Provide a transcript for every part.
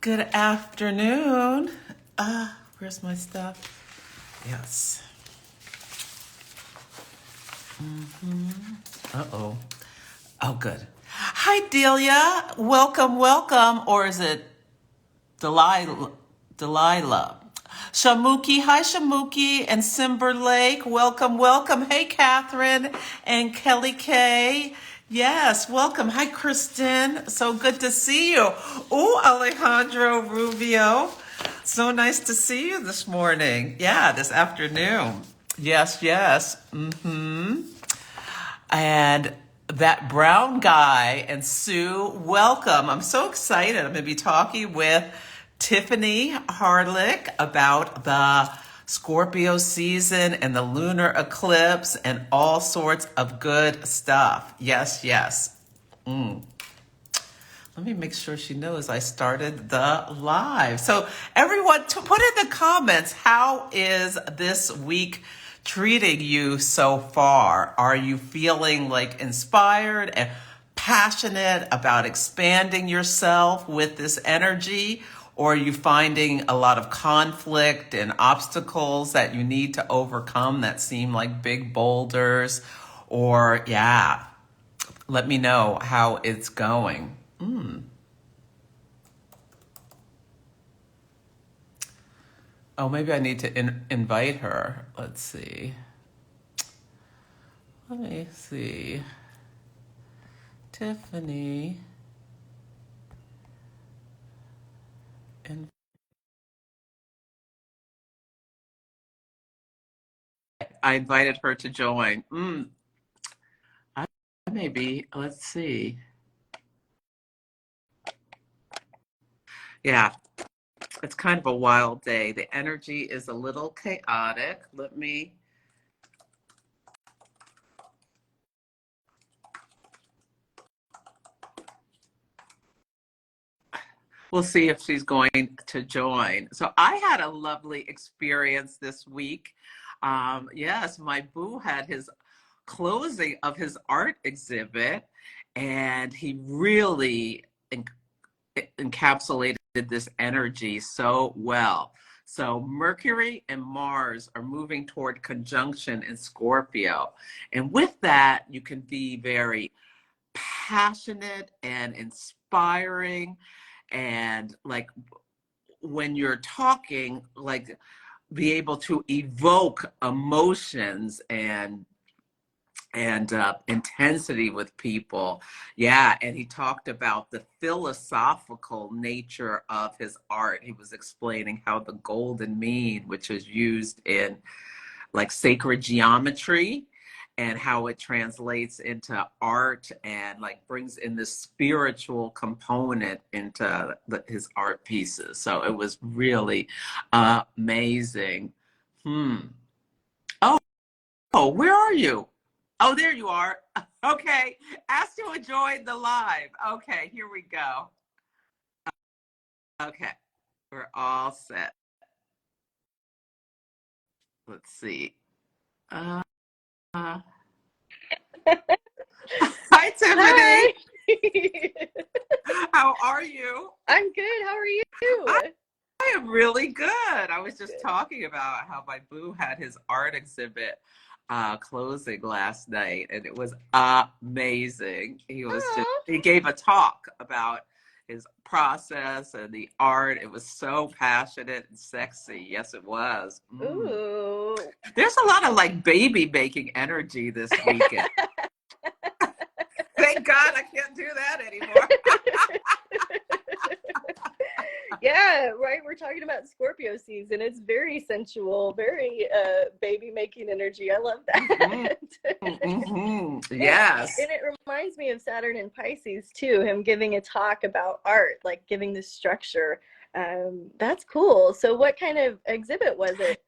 Good afternoon. Where's my stuff? Yes. Uh-oh. Oh, good. Hi, Delia. Welcome, welcome. Or is it Delilah? Delilah. Shamuki. Hi, Shamuki and Simber Lake. Welcome, welcome. Hey, Catherine and Kelly K. Yes, welcome. Hi, Kristen. So good to see you. Ooh, Alejandro Rubio. So nice to see you this morning. Yeah, this afternoon. Yes, yes. And that brown guy and Sue, welcome. I'm so excited. I'm going to be talking with Tiffany Harelik about the Scorpio season and the lunar eclipse and all sorts of good stuff. Yes, yes. Let me make sure she knows I started the live. So everyone, to put in the comments, how is this week treating you so far? Are you feeling like inspired and passionate about expanding yourself with this energy? Or are you finding a lot of conflict and obstacles that you need to overcome that seem like big boulders? Or, yeah, let me know how it's going. Oh, maybe I need to invite her. Let's see. Let me see. Tiffany. And I invited her to join. I maybe. Let's see. Yeah, it's kind of a wild day. The energy is a little chaotic. We'll see if she's going to join. So I had a lovely experience this week. Yes, my boo had his closing of his art exhibit, and he really encapsulated this energy so well. So Mercury and Mars are moving toward conjunction in Scorpio. And with that, you can be very passionate and inspiring, and like when you're talking, like be able to evoke emotions and intensity with people. Yeah, and he talked about the philosophical nature of his art. He was explaining how the golden mean, which is used in like sacred geometry, and how it translates into art and like brings in this spiritual component into his art pieces. So it was really amazing. Hmm. Oh, where are you? Oh, there you are. Okay. Ask to join the live. Okay, here we go. Okay. We're all set. Let's see. Uh, uh, Hi, Tiffany. Hi. How are you? I'm good. How are you? I, I am really good. I was just talking about how my boo had his art exhibit closing last night, and it was amazing. Oh, He gave a talk about his process and the art. It was so passionate and sexy. Yes, it was. ooh. There's a lot of like baby making energy this weekend. Thank God I can't do that anymore. Yeah, right. We're talking about Scorpio season. It's very sensual, very baby making energy. I love that. Yes. And it reminds me of Saturn and Pisces too, him giving a talk about art, like giving the structure. That's cool. So what kind of exhibit was it?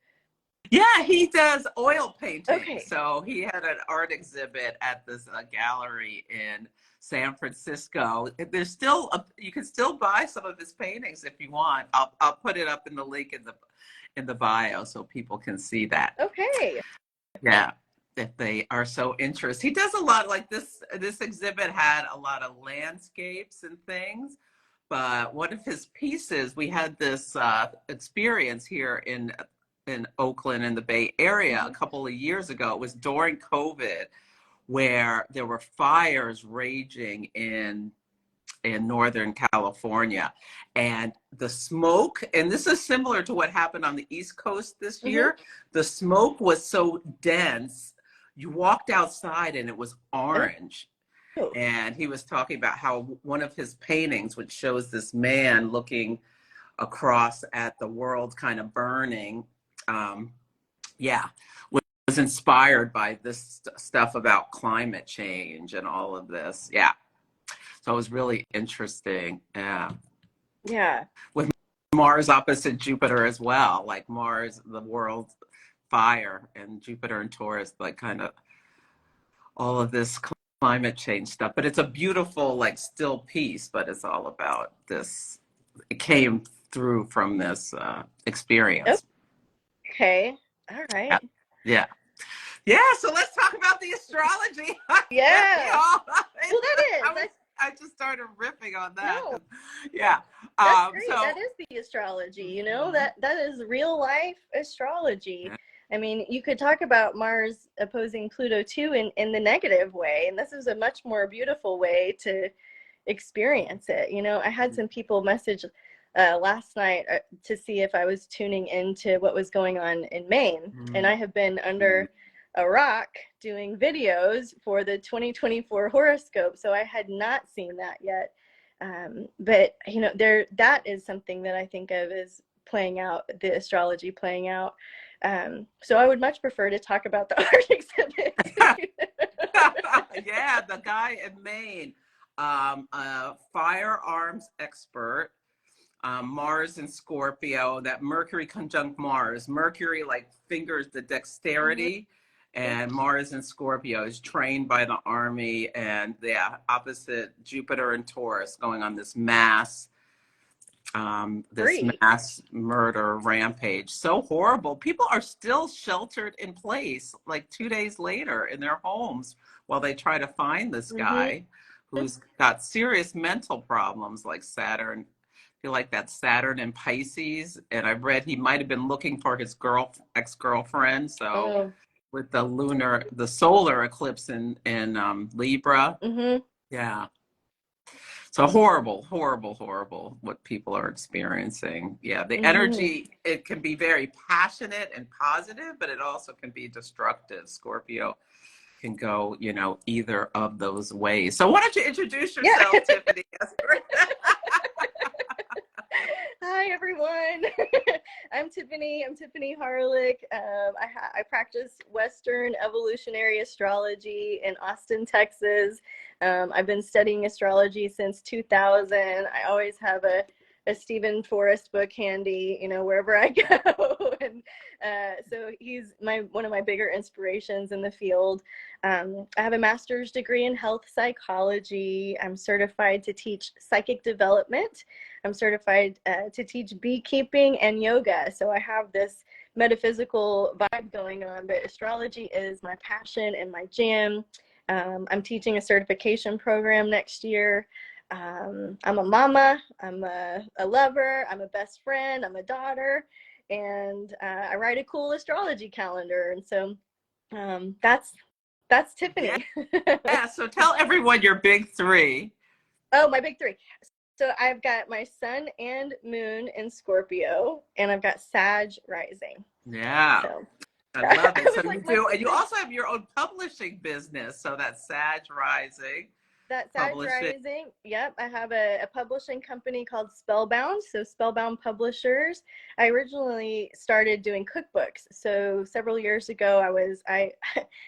Yeah, he does oil painting. Okay. So he had an art exhibit at this gallery in San Francisco. There's still you can still buy some of his paintings if you want. I'll put it up in the link in the bio so people can see that. Okay. Yeah, if they are so interested. He does a lot like this. This exhibit had a lot of landscapes and things, but one of his pieces, we had this experience here in Oakland in the Bay Area a Mhm. couple of years ago. It was during COVID, where there were fires raging in Northern California. And the smoke, and this is similar to what happened on the East Coast this Mhm. year, the smoke was so dense, you walked outside and it was orange. Oh. And he was talking about how one of his paintings, which shows this man looking across at the world kind of burning, um, yeah, was inspired by this stuff about climate change and all of this. Yeah. So it was really interesting. Yeah. Yeah. With Mars opposite Jupiter as well, like Mars, the world fire, and Jupiter and Taurus, like kind of all of this climate change stuff. But it's a beautiful, like, still piece, but it's all about this. It came through from this experience. Okay. All Yeah. right. Yeah. Yeah. So let's talk about the astrology. Yeah. Well, that I is. was, I just started riffing on that. No, Yeah. that's great. So, That is the astrology, mhm. that is real life astrology. Yeah. I mean, you could talk about Mars opposing Pluto too in the negative way, and this is a much more beautiful way to experience it. I had some people message last night to see if I was tuning into what was going on in Maine, and I have been under a rock doing videos for the 2024 horoscope, so I had not seen that yet. But that is something that I think of as playing out, the astrology playing out. So I would much prefer to talk about the art exhibit. Yeah, the guy in Maine, a firearms expert, Mars and Scorpio, that Mercury conjunct Mars. Mercury like fingers the Mhm. dexterity, and Mars and Scorpio is trained by the army, and yeah, opposite Jupiter and Taurus going on this Free. mass murder rampage. So horrible. People are still sheltered in place like 2 days later in their homes while they try to find this Hmm. guy who's got serious mental problems, like Saturn. I feel like that's Saturn in Pisces, and I read he might have been looking for his ex-girlfriend. So Oh. with the solar eclipse in Libra, Hmm. yeah. So horrible, horrible, horrible what people are experiencing. Yeah, the Hmm. energy, it can be very passionate and positive, but it also can be destructive. Scorpio can go, either of those ways. So why don't you introduce Yeah. yourself, Tiffany? Hi, everyone. I'm Tiffany. I'm Tiffany Harelik. I practice Western evolutionary astrology in Austin, Texas. I've been studying astrology since 2000. I always have a Stephen Forrest book handy, wherever I go. And so he's one of my bigger inspirations in the field. I have a master's degree in health psychology. I'm certified to teach psychic development. I'm certified to teach beekeeping and yoga. So I have this metaphysical vibe going on, but astrology is my passion and my jam. I'm teaching a certification program next year. I'm a mama, I'm a lover, I'm a best friend, I'm a daughter, and I write a cool astrology calendar. And so that's Yeah, Tiffany. yeah. So tell everyone your big three. Oh, my big three. So I've got my sun and moon in Scorpio, and I've got Sag rising. Yeah, So I love I it. So was you like, my do, big and you three. also have your own publishing business. So that's Sag Rising That Sag Publishing. rising. Yep, I have a publishing company called Spellbound. So Spellbound Publishers. I originally started doing cookbooks. So several years ago, I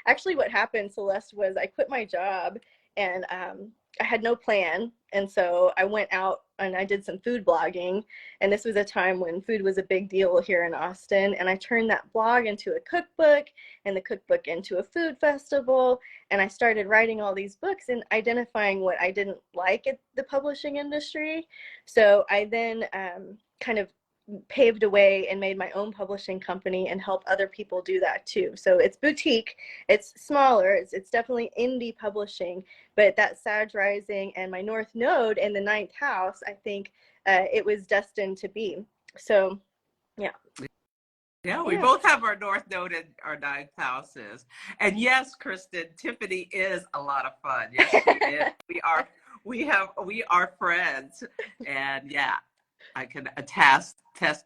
actually what happened, Celeste, was I quit my job and I had no plan. And so I went out and I did some food blogging. And this was a time when food was a big deal here in Austin. And I turned that blog into a cookbook and the cookbook into a food festival. And I started writing all these books and identifying what I didn't like at the publishing industry. So I then kind of paved a way and made my own publishing company and help other people do that too. So it's boutique, it's smaller, it's definitely indie publishing, but that Sag rising and my North Node in the ninth house, I think it was destined to be. So yeah. Yeah, we Yeah. both have our North Node and our ninth houses. And yes, Kristen, Tiffany is a lot of fun. Yes, she is. We are friends. And yeah, I can attest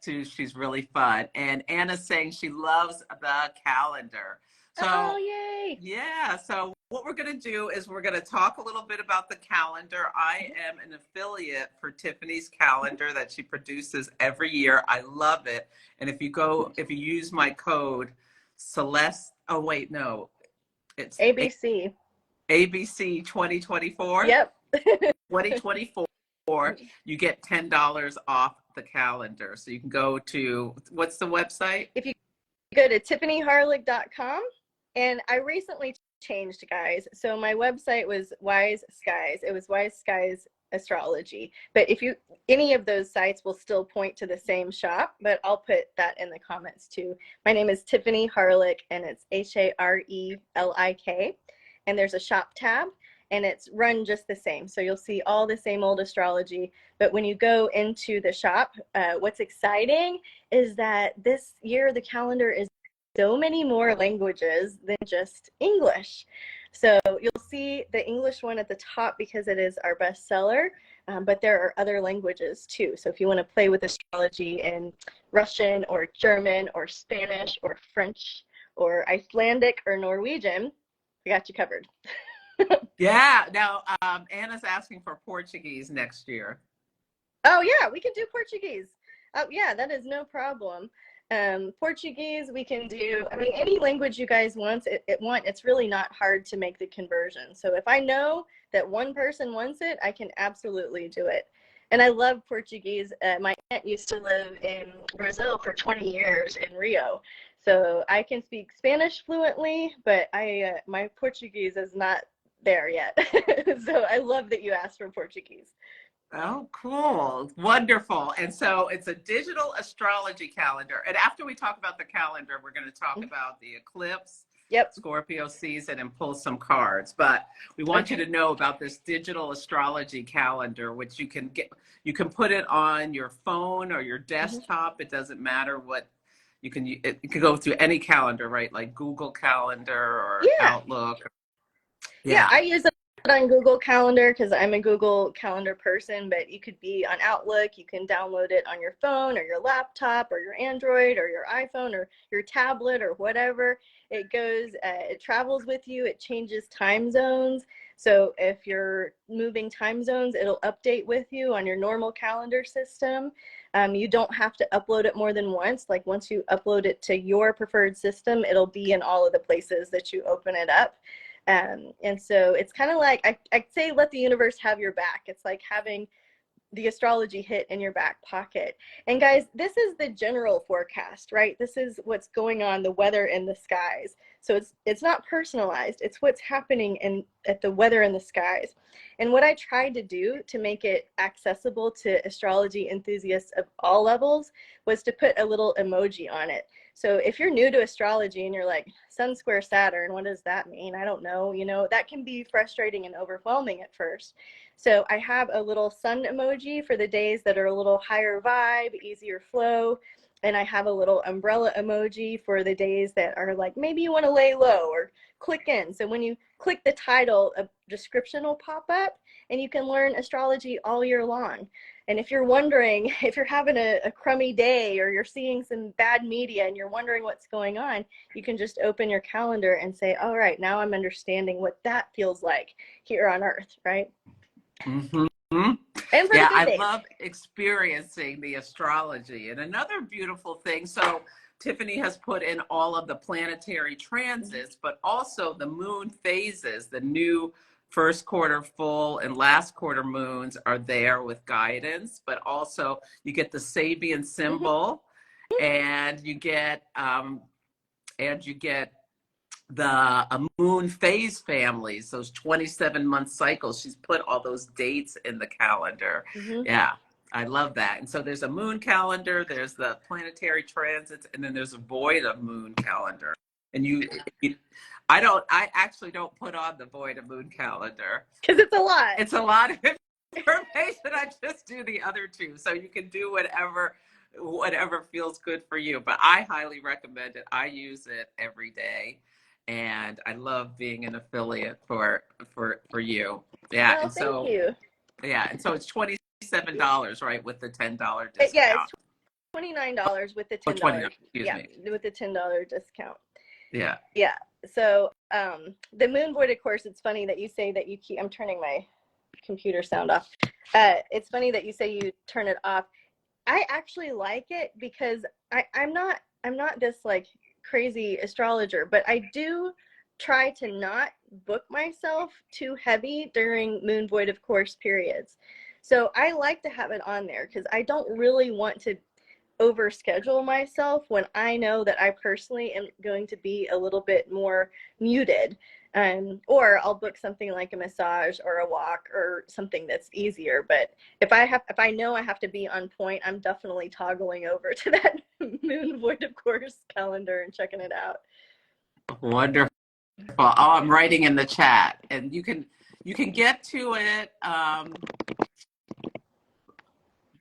to she's really fun. And Anna's saying she loves the calendar. Oh, So yay. yeah, so what we're going to do is we're going to talk a little bit about the calendar. I am an affiliate for Tiffany's calendar that she produces every year. I love it. And if you use my code Celeste, oh wait, no, it's ABC. ABC 2024, Yep. 2024, you get $10 off the calendar. So you can go to, what's the website? If you go to tiffanyharelik.com, and I recently changed, guys. So my website was Wise Skies. It was Wise Skies Astrology. But if you, any of those sites will still point to the same shop, but I'll put that in the comments too. My name is Tiffany Harelik, and it's Harelik. And there's a shop tab, and it's run just the same. So you'll see all the same old astrology. But when you go into the shop, what's exciting is that this year the calendar is so many more languages than just English. So you'll see the English one at the top because it is our bestseller, but there are other languages too. So if you want to play with astrology in Russian or German or Spanish or French or Icelandic or Norwegian, I got you covered. Yeah, now Anna's asking for Portuguese next year. Oh yeah, we can do Portuguese. Oh yeah, that is no problem. Portuguese we can do. I mean, any language you guys want. It's really not hard to make the conversion. So if I know that one person wants it, I can absolutely do it. And I love Portuguese. My aunt used to live in Brazil for 20 years in Rio, so I can speak Spanish fluently, but my Portuguese is not there yet. So I love that you asked for Portuguese. Oh, cool. Wonderful. And so it's a digital astrology calendar. And after we talk about the calendar, we're going to talk about the eclipse, Yep. Scorpio season, and pull some cards. But we want Okay. you to know about this digital astrology calendar, which you can put it on your phone or your desktop. It doesn't matter what you can, it can go through any calendar, right? Like Google Calendar or Yeah. Outlook. Yeah, Yeah. I use it on Google Calendar because I'm a Google Calendar person, but you could be on Outlook. You can download it on your phone or your laptop or your Android or your iPhone or your tablet or whatever. It goes, it travels with you. It changes time zones. So if you're moving time zones, it'll update with you on your normal calendar system. You don't have to upload it more than once. Like once you upload it to your preferred system, it'll be in all of the places that you open it up. And so it's kind of like, I'd say let the universe have your back. It's like having the astrology hit in your back pocket. And guys, this is the general forecast, right? This is what's going on, the weather in the skies. So it's not personalized. It's what's happening at the weather in the skies. And what I tried to do to make it accessible to astrology enthusiasts of all levels was to put a little emoji on it. So if you're new to astrology and you're like, Sun square Saturn, what does that mean? I don't know. You know, that can be frustrating and overwhelming at first. So I have a little sun emoji for the days that are a little higher vibe, easier flow. And I have a little umbrella emoji for the days that are like, maybe you want to lay low or click in. So when you click the title, a description will pop up and you can learn astrology all year long. And if you're wondering, if you're having a crummy day or you're seeing some bad media and you're wondering what's going on, you can just open your calendar and say, all right, now I'm understanding what that feels like here on Earth, right? Mm-hmm. And for the Yeah, good I days. love experiencing the astrology. And another beautiful thing, so Tiffany has put in all of the planetary transits, but also the moon phases, the new first quarter full and last quarter moons are there with guidance, but also you get the Sabian symbol and you get the moon phase families, those 27-month cycles. She's put all those dates in the calendar. Mm-hmm. Yeah. I love that. And so there's a moon calendar, there's the planetary transits, and then there's a void of moon calendar. And I actually don't put on the void of moon calendar. Because it's a lot. It's a lot of information. I just do the other two. So you can do whatever feels good for you. But I highly recommend it. I use it every day. And I love being an affiliate for you. Yeah. Oh, And so thank you. yeah, and so it's $27, right, with the $10 discount. Yeah, it's $29 with the Oh, $10. 20, excuse me. With the $10 discount. Yeah. Yeah. So the moon void, of course, it's funny that you say that you keep, I'm turning my computer sound off. It's funny that you say you turn it off. I actually like it because I'm not this like crazy astrologer, but I do try to not book myself too heavy during moon void of course periods. So I like to have it on there because I don't really want to overschedule myself when I know that I personally am going to be a little bit more muted. Or I'll book something like a massage or a walk or something that's easier. But if I know I have to be on point, I'm definitely toggling over to that moon void of course calendar and checking it out. Wonderful. Oh, I'm writing in the chat, and you can get to it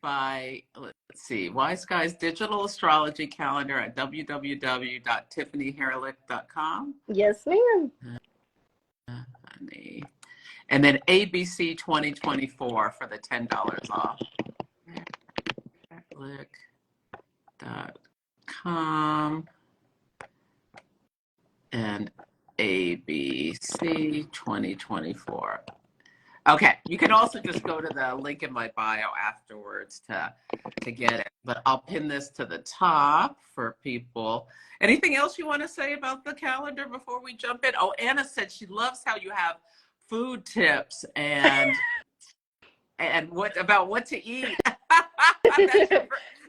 by, let's see, Wise Guy's digital astrology calendar at www.tiffanyharelik.com. Yes, ma'am. And then ABC 2024 for the $10 off. Harelik.com and ABC 2024. Okay, you can also just go to the link in my bio afterwards to get it. But I'll pin this to the top for people. Anything else you want to say about the calendar before we jump in? Oh, Anna said she loves how you have food tips and what about what to eat.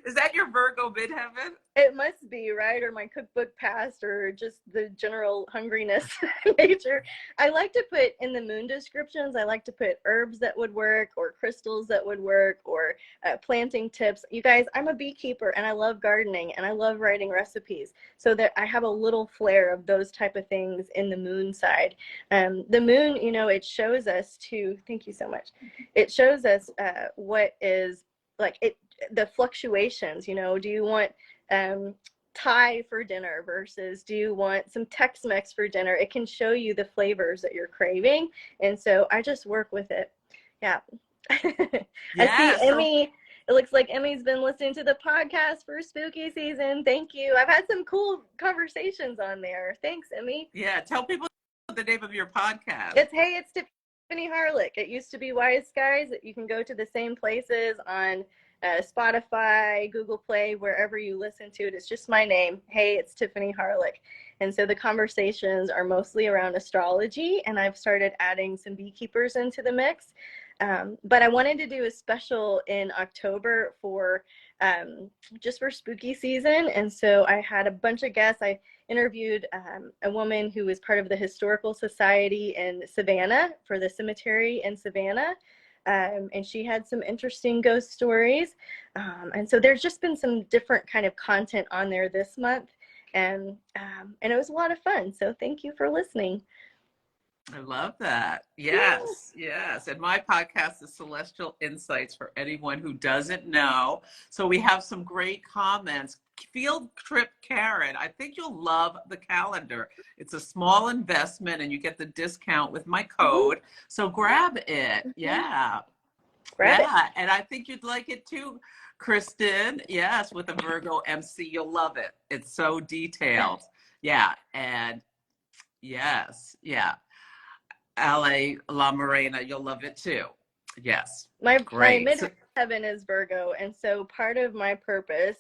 Is that your Virgo midheaven? It must be, right? Or my cookbook past, or just the general hungriness nature. I like to put in the moon descriptions, I like to put herbs that would work, or crystals that would work, or planting tips. You guys, I'm a beekeeper and I love gardening and I love writing recipes. So that I have a little flair of those type of things in the moon side. The moon, you know, it shows us thank you so much. It shows us what is like the fluctuations, you know. Do you want Thai for dinner versus do you want some Tex-Mex for dinner? It can show you the flavors that you're craving, and so I just work with it. Yeah. I see Emmy. It looks like Emmy's been listening to the podcast for spooky season. Thank you. I've had some cool conversations on there. Thanks, Emmy. Yeah, tell people the name of your podcast. It's Tiffany Harelik. It used to be Wise Guys. You can go to the same places on Spotify, Google Play, wherever you listen to it. It's just my name. Hey, it's Tiffany Harelik. And so the conversations are mostly around astrology, and I've started adding some beekeepers into the mix. But I wanted to do a special in October for just for spooky season. And so I had a bunch of guests. I interviewed a woman who was part of the Historical Society in Savannah for the cemetery in Savannah. And she had some interesting ghost stories. And so there's just been some different kind of content on there this month. And it was a lot of fun. So thank you for listening. I love that. Yes, yes. And my podcast is Celestial Insights for anyone who doesn't know. So we have some great comments. Field Trip Karen, I think you'll love the calendar. It's a small investment and you get the discount with my code. So grab it. Yeah. Grab it. And I think you'd like it too, Kristen. Yes, with a Virgo MC, you'll love it. It's so detailed. Yeah. And yes, yeah. La Morena, you'll love it too. Yes. My midheaven is Virgo, and so part of my purpose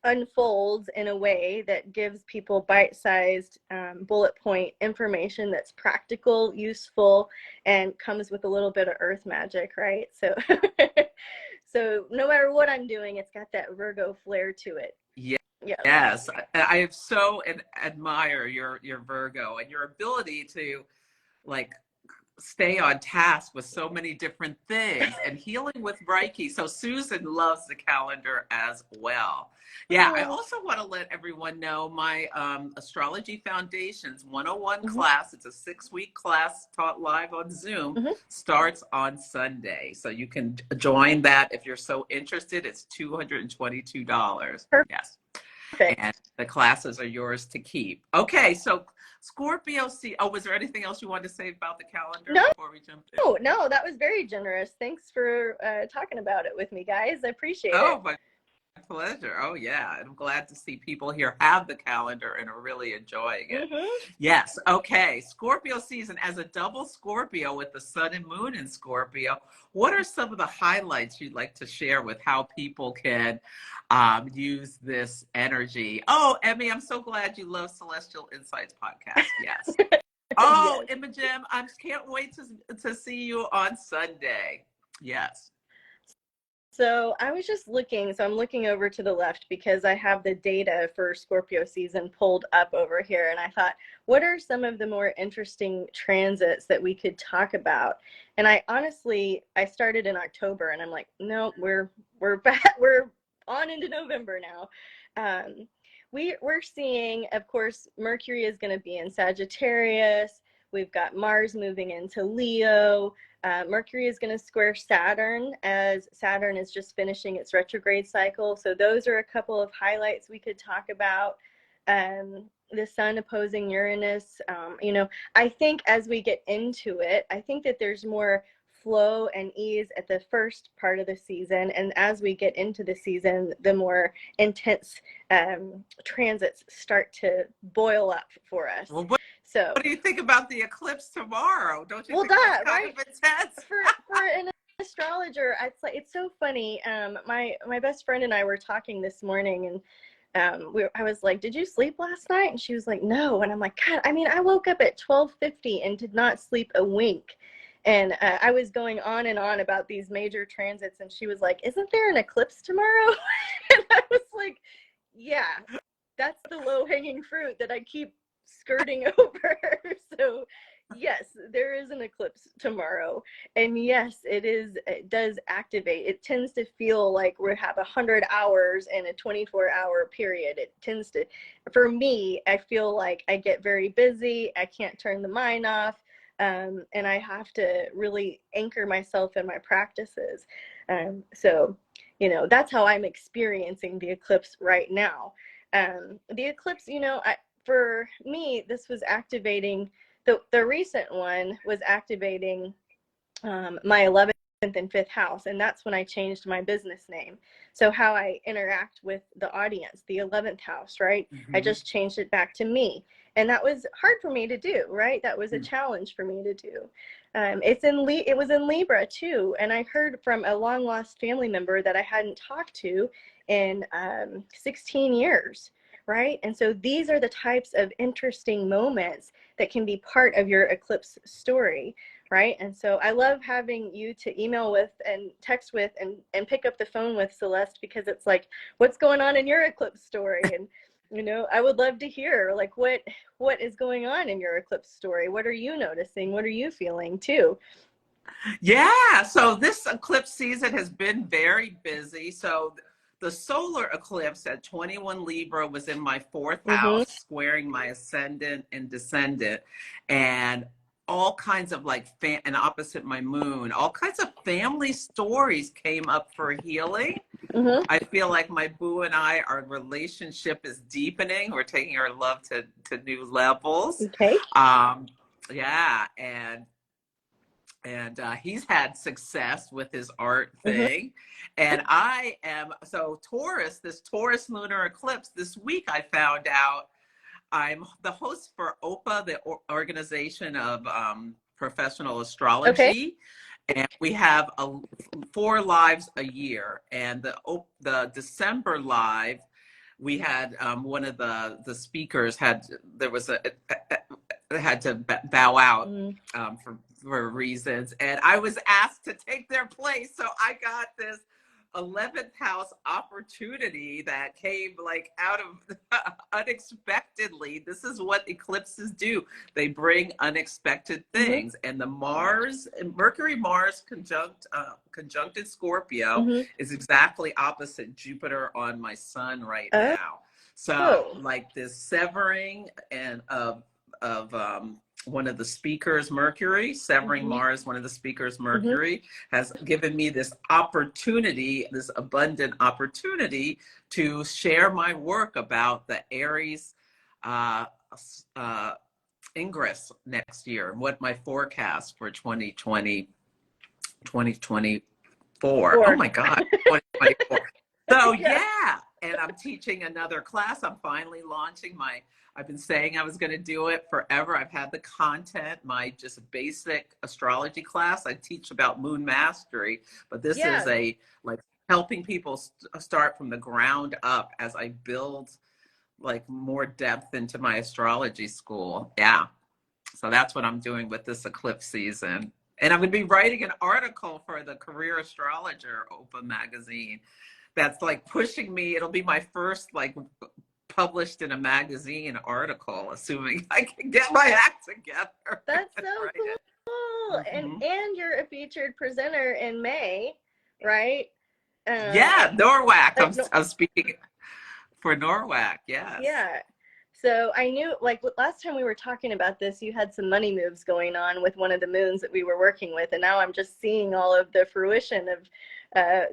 unfolds in a way that gives people bite-sized bullet point information that's practical, useful, and comes with a little bit of earth magic, right? So so no matter what I'm doing, it's got that Virgo flair to it. Yeah. Yes, I so admire your Virgo and your ability to like stay on task with so many different things, and healing with Reiki. So Susan loves the calendar as well. Yeah, I Oh. also want to let everyone know my Astrology Foundations 101 Mm-hmm. class. It's a 6-week class taught live on Zoom, Mm-hmm. starts on Sunday. So you can join that if you're so interested. It's $222. Yes. And Perfect. the classes are yours to keep. Okay, so Scorpio oh, was there anything else you wanted to say about the calendar No, before we jump in? no, that was very generous. Thanks for talking about it with me, guys. I appreciate it. Oh, my pleasure. Oh, yeah. I'm glad to see people here have the calendar and are really enjoying it. Mm-hmm. Yes. Okay. Scorpio season, as a double Scorpio with the sun and moon in Scorpio, what are some of the highlights you'd like to share with how people can use this energy? Oh, Emmy, I'm so glad you love Celestial Insights podcast. Yes. Oh, Yes. Imogen, I just can't wait to see you on Sunday. Yes. So I was just looking, so I'm looking over to the left because I have the data for Scorpio season pulled up over here. And I thought, what are some of the more interesting transits that we could talk about? And I started in October and I'm like, no, we're back, we're on into November now. We're seeing, of course, Mercury is going to be in Sagittarius. We've got Mars moving into Leo. Mercury is going to square Saturn as Saturn is just finishing its retrograde cycle. So those are a couple of highlights we could talk about. The sun opposing Uranus. I think as we get into it, I think that there's more flow and ease at the first part of the season. And as we get into the season, the more intense transits start to boil up for us. Well, So, what do you think about the eclipse tomorrow? Don't you well, think that's kind right? of intense? For an astrologer, it's so funny. My best friend and I were talking this morning, and I was like, "Did you sleep last night?" And she was like, "No." And I'm like, "God, I mean, I woke up at 12:50 and did not sleep a wink." And I was going on and on about these major transits, and she was like, "Isn't there an eclipse tomorrow?" And I was like, "Yeah, that's the low-hanging fruit that I keep skirting over." So yes, there is an eclipse tomorrow, and yes, it does activate. It tends to feel like we have 100 hours in a 24-hour period. It tends to, for me, I feel like I get very busy. I can't turn the mind off. And I have to really anchor myself in my practices. So that's how I'm experiencing the eclipse right now. The eclipse, for me, this was activating, the recent one was activating my 11th and 5th house, and that's when I changed my business name. So how I interact with the audience, the 11th house, right? I Mm-hmm. just changed it back to me, and that was hard for me to do, right? That was a challenge for me to do. It was in Libra too, and I heard from a long lost family member that I hadn't talked to in 16 years. Right. And so these are the types of interesting moments that can be part of your eclipse story. Right. And so I love having you to email with and text with and pick up the phone with, Celeste, because it's like, what's going on in your eclipse story? And I would love to hear, like, what is going on in your eclipse story? What are you noticing? What are you feeling too? Yeah, so this eclipse season has been very busy. So the solar eclipse at 21 Libra was in my fourth Mm-hmm. house, squaring my ascendant and descendant, and all kinds of and opposite my moon, all kinds of family stories came up for healing. Mm-hmm. I feel like my boo and our relationship is deepening. We're taking our love to new levels. Okay. Yeah, and he's had success with his art Mm-hmm. thing. And I am, so Taurus, this Taurus lunar eclipse, this week I found out I'm the host for OPA, the Organization of Professional Okay. Astrology. And we have 4 lives a year. And the December live, we had one of the speakers had to bow out for reasons, and I was asked to take their place. So I got this 11th house opportunity that came like out of unexpectedly. This is what eclipses do. They bring unexpected things. And the Mercury Mars conjuncted Scorpio is exactly opposite Jupiter on my sun right now. So like this severing and of one of the speakers, Mercury, severing Mars, one of the speakers, Mercury, has given me this opportunity, this abundant opportunity to share my work about the Aries ingress next year and what my forecast for 2024. Oh my God, 2024. So yeah, and I'm teaching another class. I'm finally launching I've been saying I was going to do it forever. I've had the content, my just basic astrology class. I teach about moon mastery, but this is like helping people start from the ground up as I build like more depth into my astrology school. Yeah. So that's what I'm doing with this eclipse season. And I'm going to be writing an article for the Career Astrologer Open magazine. That's like pushing me. It'll be my first like published in a magazine article, assuming I can get my act together. That's so cool. And you're a featured presenter in May, right? Yeah, NORWAC. I'm speaking for NORWAC. Yes. Yeah. So I knew, like last time we were talking about this, you had some money moves going on with one of the moons that we were working with, and now I'm just seeing all of the fruition of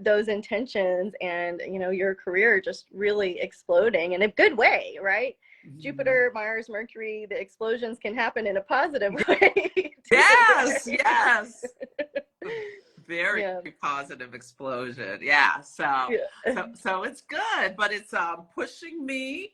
those intentions, and your career just really exploding in a good way, right? Jupiter, Mars, Mercury, the explosions can happen in a positive way. Yes. Very positive explosion. Yeah. So it's good, but it's pushing me.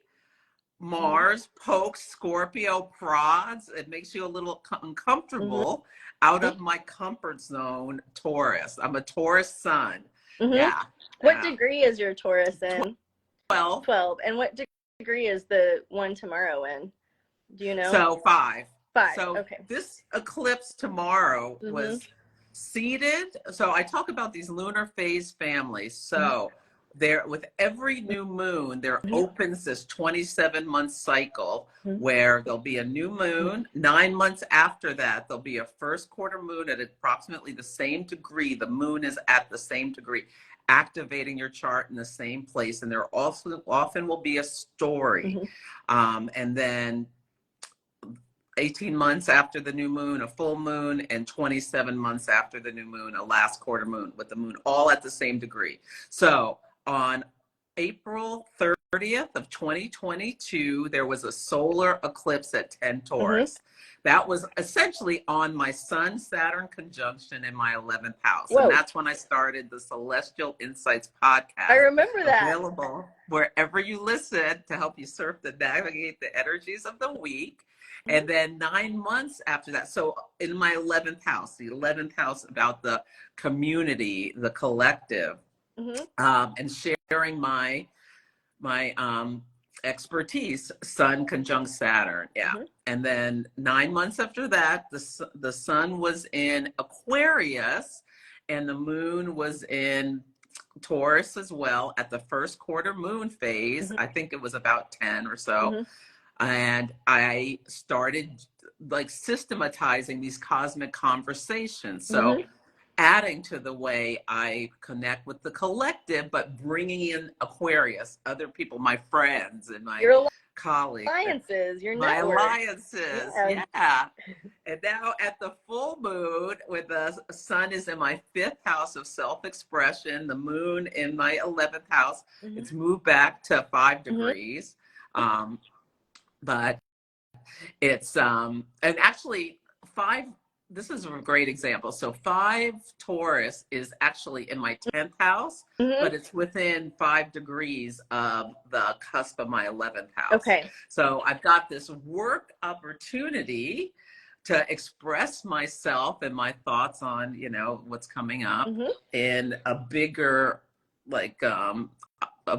Mars pokes, Scorpio prods. It makes you a little uncomfortable, out of my comfort zone. Taurus. I'm a Taurus sun. Yeah. What degree is your Taurus in? 12. 12. And what degree is the one tomorrow in? Do you know? So 5. 5. So okay. This eclipse tomorrow was seeded. So I talk about these lunar phase families. So there, with every new moon, there opens this 27-month cycle where there'll be a new moon. 9 months after that, there'll be a first quarter moon at approximately the same degree. The moon is at the same degree, activating your chart in the same place. And there also often will be a story. And then 18 months after the new moon, a full moon, and 27 months after the new moon, a last quarter moon, with the moon all at the same degree. So on April 30th of 2022, there was a solar eclipse at 10 Taurus. That was essentially on my Sun-Saturn conjunction in my 11th house. And that's when I started the Celestial Insights podcast. I remember that. Available wherever you listen to help you navigate the energies of the week. And then 9 months after that, so in my 11th house, the 11th house about the community, the collective, and sharing my expertise, Sun conjunct Saturn. Yeah. And then 9 months after that, the sun was in Aquarius and the moon was in Taurus as well at the first quarter moon phase. I think it was about 10 or so. And I started like systematizing these cosmic conversations. So adding to the way I connect with the collective, but bringing in Aquarius, other people, my friends and my colleagues. Alliances, your my network. alliances, yeah. And now at the full moon, with the sun is in my 5th house of self-expression, the moon in my 11th house, it's moved back to 5 degrees. But it's and actually 5, this is a great example. So 5 Taurus is actually in my 10th house, but it's within 5 degrees of the cusp of my 11th house. Okay. So I've got this work opportunity to express myself and my thoughts on, what's coming up in a bigger, like a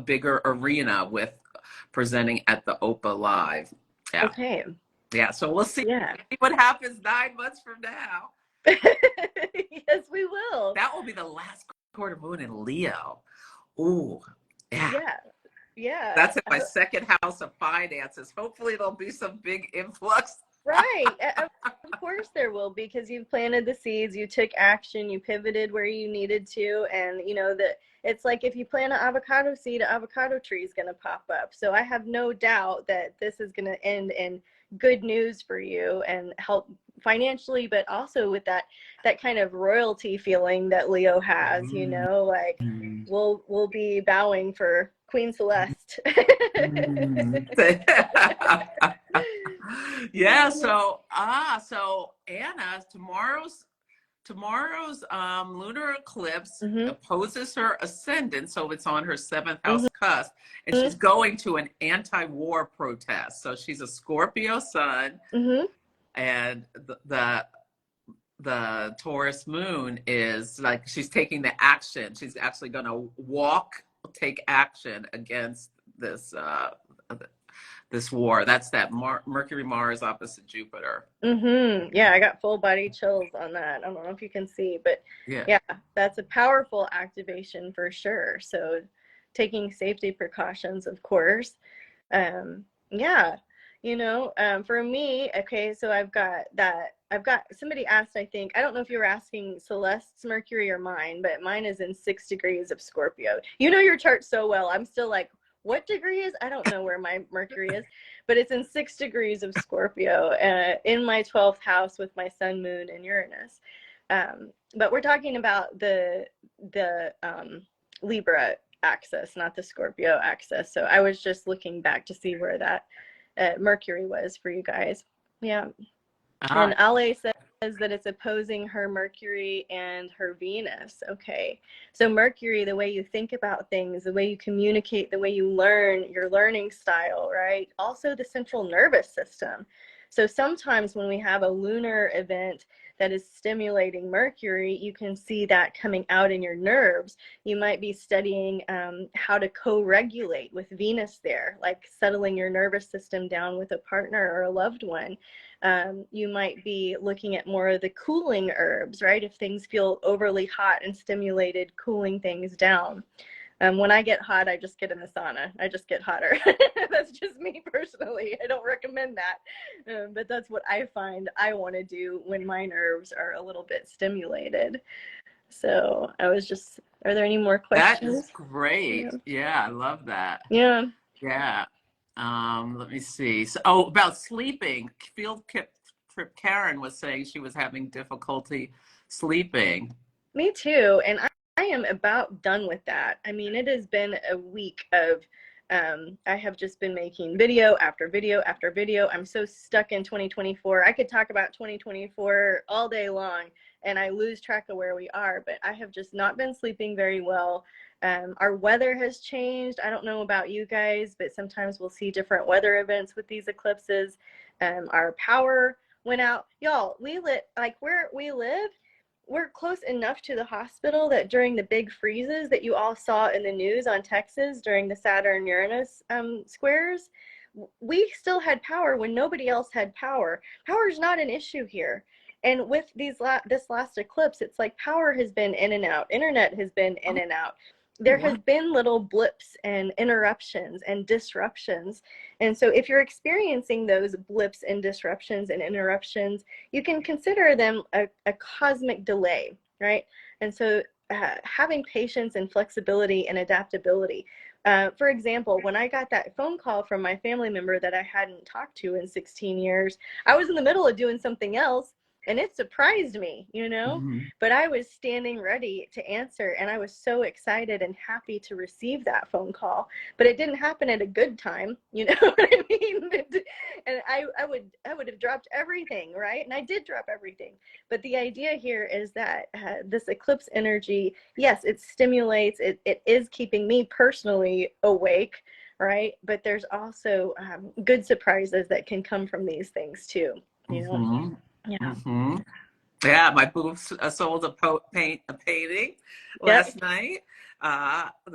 bigger arena with presenting at the OPA Live. Yeah. Okay. Yeah. So we'll see what happens 9 months from now. Yes, we will. That will be the last quarter moon in Leo. Ooh, yeah. Yeah. Yeah. That's in my second house of finances. Hopefully there'll be some big influx. Right. Of course there will be, because you've planted the seeds, you took action, you pivoted where you needed to, and you know that it's like if you plant an avocado seed, an avocado tree is going to pop up. So I have no doubt that this is going to end in good news for you and help financially, but also with that kind of royalty feeling that Leo has, you Mm. know, like we'll be bowing for Queen Celeste. Mm. Yeah, so Anna, tomorrow's lunar eclipse Mhm. opposes her ascendant, so it's on her seventh house Mhm. cusp, and she's going to an anti-war protest. So she's a Scorpio sun, Mhm. and the Taurus moon is like she's taking the action. She's actually going to take action against this war. That's that Mercury Mars opposite Jupiter. Yeah, I got full body chills on that. I don't know if you can see, but Yeah. yeah, that's a powerful activation for sure. So taking safety precautions, of course. Yeah, for me, okay, so I've got somebody asked, I think, I don't know if you were asking Celeste's Mercury or mine, but mine is in 6 degrees of Scorpio. You know your chart so well. I'm still like, what degree is? I don't know where my Mercury is, but it's in 6 degrees of Scorpio, in my 12th house with my sun, moon, and Uranus. But we're talking about the Libra axis, not the Scorpio axis. So I was just looking back to see where that Mercury was for you guys. Yeah. Ah, And Ale says that it's opposing her Mercury and her Venus. Okay. So Mercury, the way you think about things, the way you communicate, the way you learn, your learning style, right? Also the central nervous system. So sometimes when we have a lunar event that is stimulating Mercury, you can see that coming out in your nerves. You might be studying how to co-regulate with Venus there, like settling your nervous system down with a partner or a loved one. You might be looking at more of the cooling herbs, right? If things feel overly hot and stimulated, cooling things down. When I get hot, I just get in the sauna. I just get hotter. That's just me personally. I don't recommend that. But that's what I find I want to do when my nerves are a little bit stimulated. So are there any more that is questions? Yeah. great. Yeah, I love that. Yeah. Yeah. Let me see. So, about sleeping. Field trip Karen was saying she was having difficulty sleeping. Me too. And I am about done with that. I mean, it has been a week of, I have just been making video after video after video. I'm so stuck in 2024. I could talk about 2024 all day long and I lose track of where we are, but I have just not been sleeping very well. Our weather has changed. I don't know about you guys, but sometimes we'll see different weather events with these eclipses. Our power went out. Y'all, where we live, we're close enough to the hospital that during the big freezes that you all saw in the news on Texas during the Saturn Uranus squares, we still had power when nobody else had power. Power is not an issue here. And with this last eclipse, it's like power has been in and out. Internet has been in Oh, and out. There has what? been little blips and interruptions and disruptions. And so if you're experiencing those blips and disruptions and interruptions, you can consider them a cosmic delay, right? And so having patience and flexibility and adaptability. For example, when I got that phone call from my family member that I hadn't talked to in 16 years, I was in the middle of doing something else and it surprised me, Mhm. but I was standing ready to answer and I was so excited and happy to receive that phone call. But it didn't happen at a good time, you know what I mean? And I would have dropped everything, right? And I did drop everything. But the idea here is that this eclipse energy, yes, it stimulates, it is keeping me personally awake, right? But there's also good surprises that can come from these things too, you know? Mhm. Yeah. Mhm. Yeah, my boobs sold a painting Yep. last night.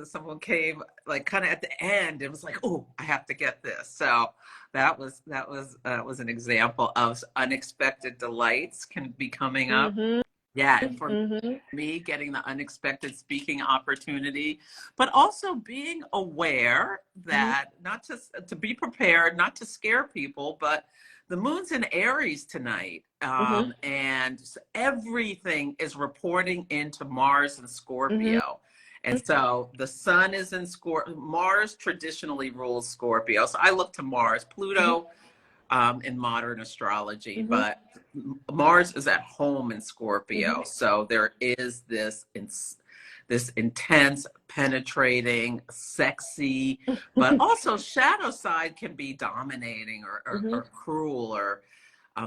Someone came like kind of at the end. It was like, oh, I have to get this. So that was an example of unexpected delights can be coming up. Mm-hmm. Yeah, and for Mm-hmm. me, getting the unexpected speaking opportunity, but also being aware Mm-hmm. that not just to be prepared, not to scare people, but the moon's in Aries tonight, Mm-hmm. and everything is reporting into Mars and Mm-hmm. Scorpio. And so the sun is in Scorpio. Mars traditionally rules Scorpio. So I look to Mars. Pluto in modern astrology, Mm-hmm. but Mars is at home in Mm-hmm. Scorpio. So there is this intense, penetrating, sexy, but also shadow side can be dominating Mm-hmm. or cruel or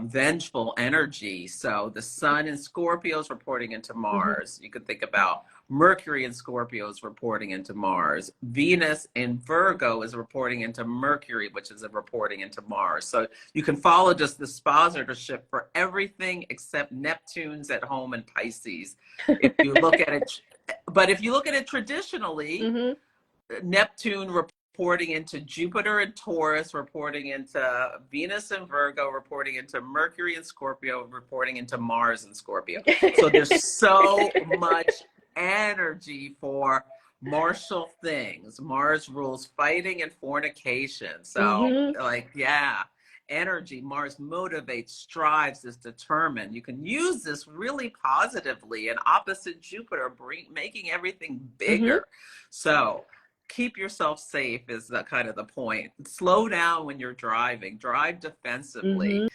vengeful energy. So the sun in Scorpio is reporting into Mm-hmm. Mars. You could think about Mercury in Scorpio is reporting into Mars. Venus in Virgo is reporting into Mercury, which is reporting into Mars. So you can follow just the sponsorship for everything except Neptune's at home in Pisces. If you look at it, but if you look at it traditionally, Mm-hmm. Neptune reporting into Jupiter and Taurus, reporting into Venus and Virgo, reporting into Mercury and Scorpio, reporting into Mars and Scorpio. So there's so much energy for martial things. Mars rules fighting and fornication. So, Mm-hmm. like, yeah, energy. Mars motivates, strives, is determined. You can use this really positively. And opposite Jupiter, making everything Mm-hmm. bigger. So, keep yourself safe is the kind of the point. Slow down when you're driving. Drive defensively.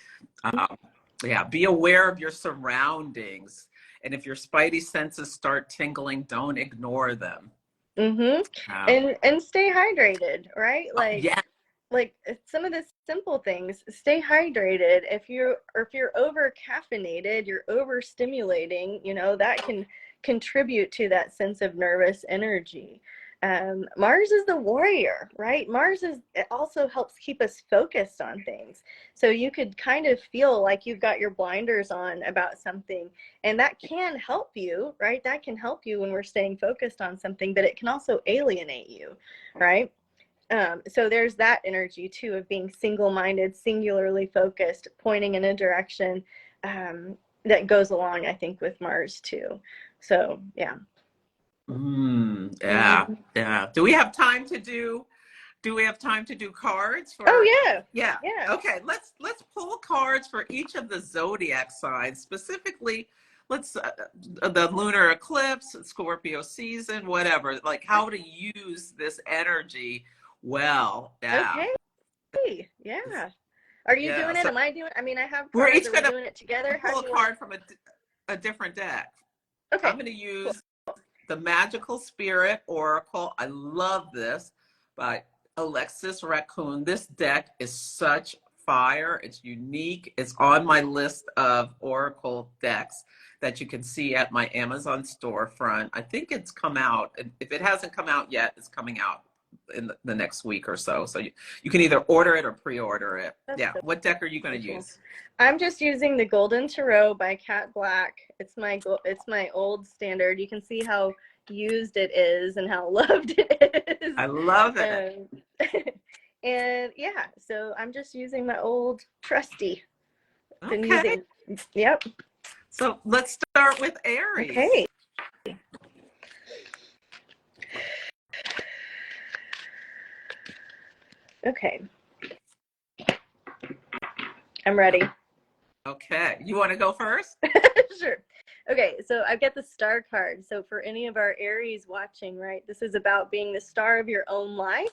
Mm-hmm. Um, yeah, be aware of your surroundings. And if your spidey senses start tingling, don't ignore them. Mm-hmm. Um, And stay hydrated, right? yeah. Like some of the simple things, stay hydrated. If you're over caffeinated, you're overstimulating, that can contribute to that sense of nervous energy. Mars is the warrior, right? It also helps keep us focused on things. So you could kind of feel like you've got your blinders on about something, and that can help you, right? That can help you when we're staying focused on something, but it can also alienate you, right? So there's that energy too of being single-minded, singularly focused, pointing in a direction, that goes along, I think, with Mars too. So yeah. Yeah, Mm-hmm. yeah. Do we have time to do cards Oh for yeah, yeah. yeah. Okay, let's pull cards for each of the zodiac signs. Specifically, let's the lunar eclipse, Scorpio season, whatever. Like how to use this energy well. Yeah. Okay, yeah. Are you Yeah. doing it? So Am I doing? I mean, I have we're cards. each Are we going to doing it together? How pull do a you want to? card from a different deck. I'm Okay, going to cool. use the Magical Spirit Oracle. I love this by Alexis Raccoon. This deck is such fire. It's unique. It's on my list of Oracle decks that you can see at my Amazon storefront. I think it's come out. If it hasn't come out yet, it's coming out in the next week or so. So you can either order it or pre-order it. That's Yeah. so What deck are you going to cool. use? I'm just using the Golden Tarot by Cat Black. It's my old standard. You can see how used it is and how loved it is. I love it. And yeah, so I'm just using my old trusty. Been Okay. using. Yep. So let's start with Aries. Okay. Okay. I'm ready. Okay. You want to go first? Sure. Okay, so I've got the star card. So for any of our Aries watching, right, this is about being the star of your own life.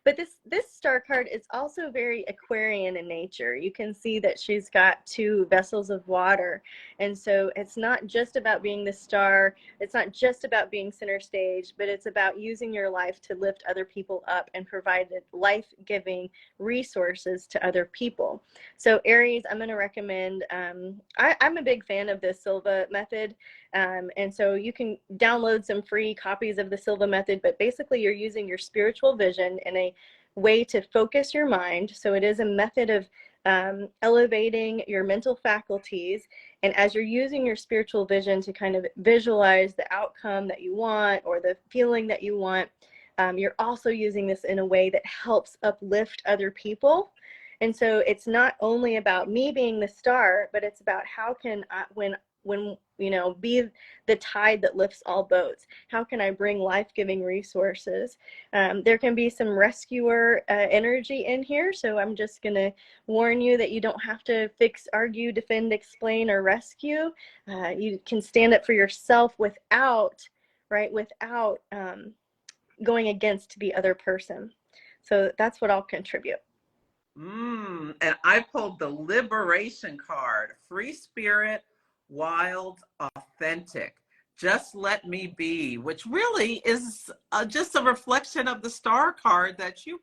But this star card is also very Aquarian in nature. You can see that she's got two vessels of water. And so it's not just about being the star. It's not just about being center stage, but it's about using your life to lift other people up and provide life-giving resources to other people. So Aries, I'm going to recommend, I'm a big fan of the Silva method. And so you can download some free copies of the Silva method, but basically you're using your spiritual vision in a way to focus your mind. So it is a method of elevating your mental faculties. And as you're using your spiritual vision to kind of visualize the outcome that you want or the feeling that you want, you're also using this in a way that helps uplift other people. And so it's not only about me being the star, but it's about how can I, when when, be the tide that lifts all boats? How can I bring life-giving resources? There can be some rescuer energy in here, so I'm just going to warn you that you don't have to fix, argue, defend, explain, or rescue. You can stand up for yourself without going against the other person. So that's what I'll contribute. And I pulled the liberation card: free spirit, wild, authentic. Just let me be, which really is just a reflection of the star card that you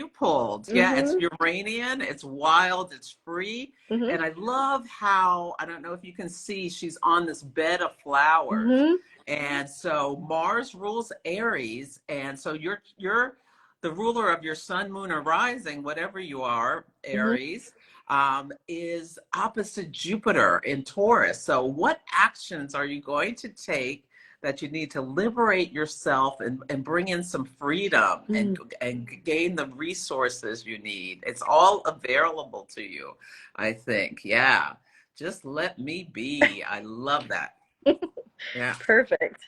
pulled. Yeah, it's Uranian, it's wild, it's free. And I love how, I don't know if you can see, she's on this bed of flowers. And so Mars rules Aries, and so you're the ruler of your sun, moon, or rising, whatever you are, Aries, is opposite Jupiter in Taurus. So what actions are you going to take that you need to liberate yourself and bring in some freedom and gain the resources you need? It's all available to you, I think. Yeah. Just let me be. I love that. Yeah. Perfect.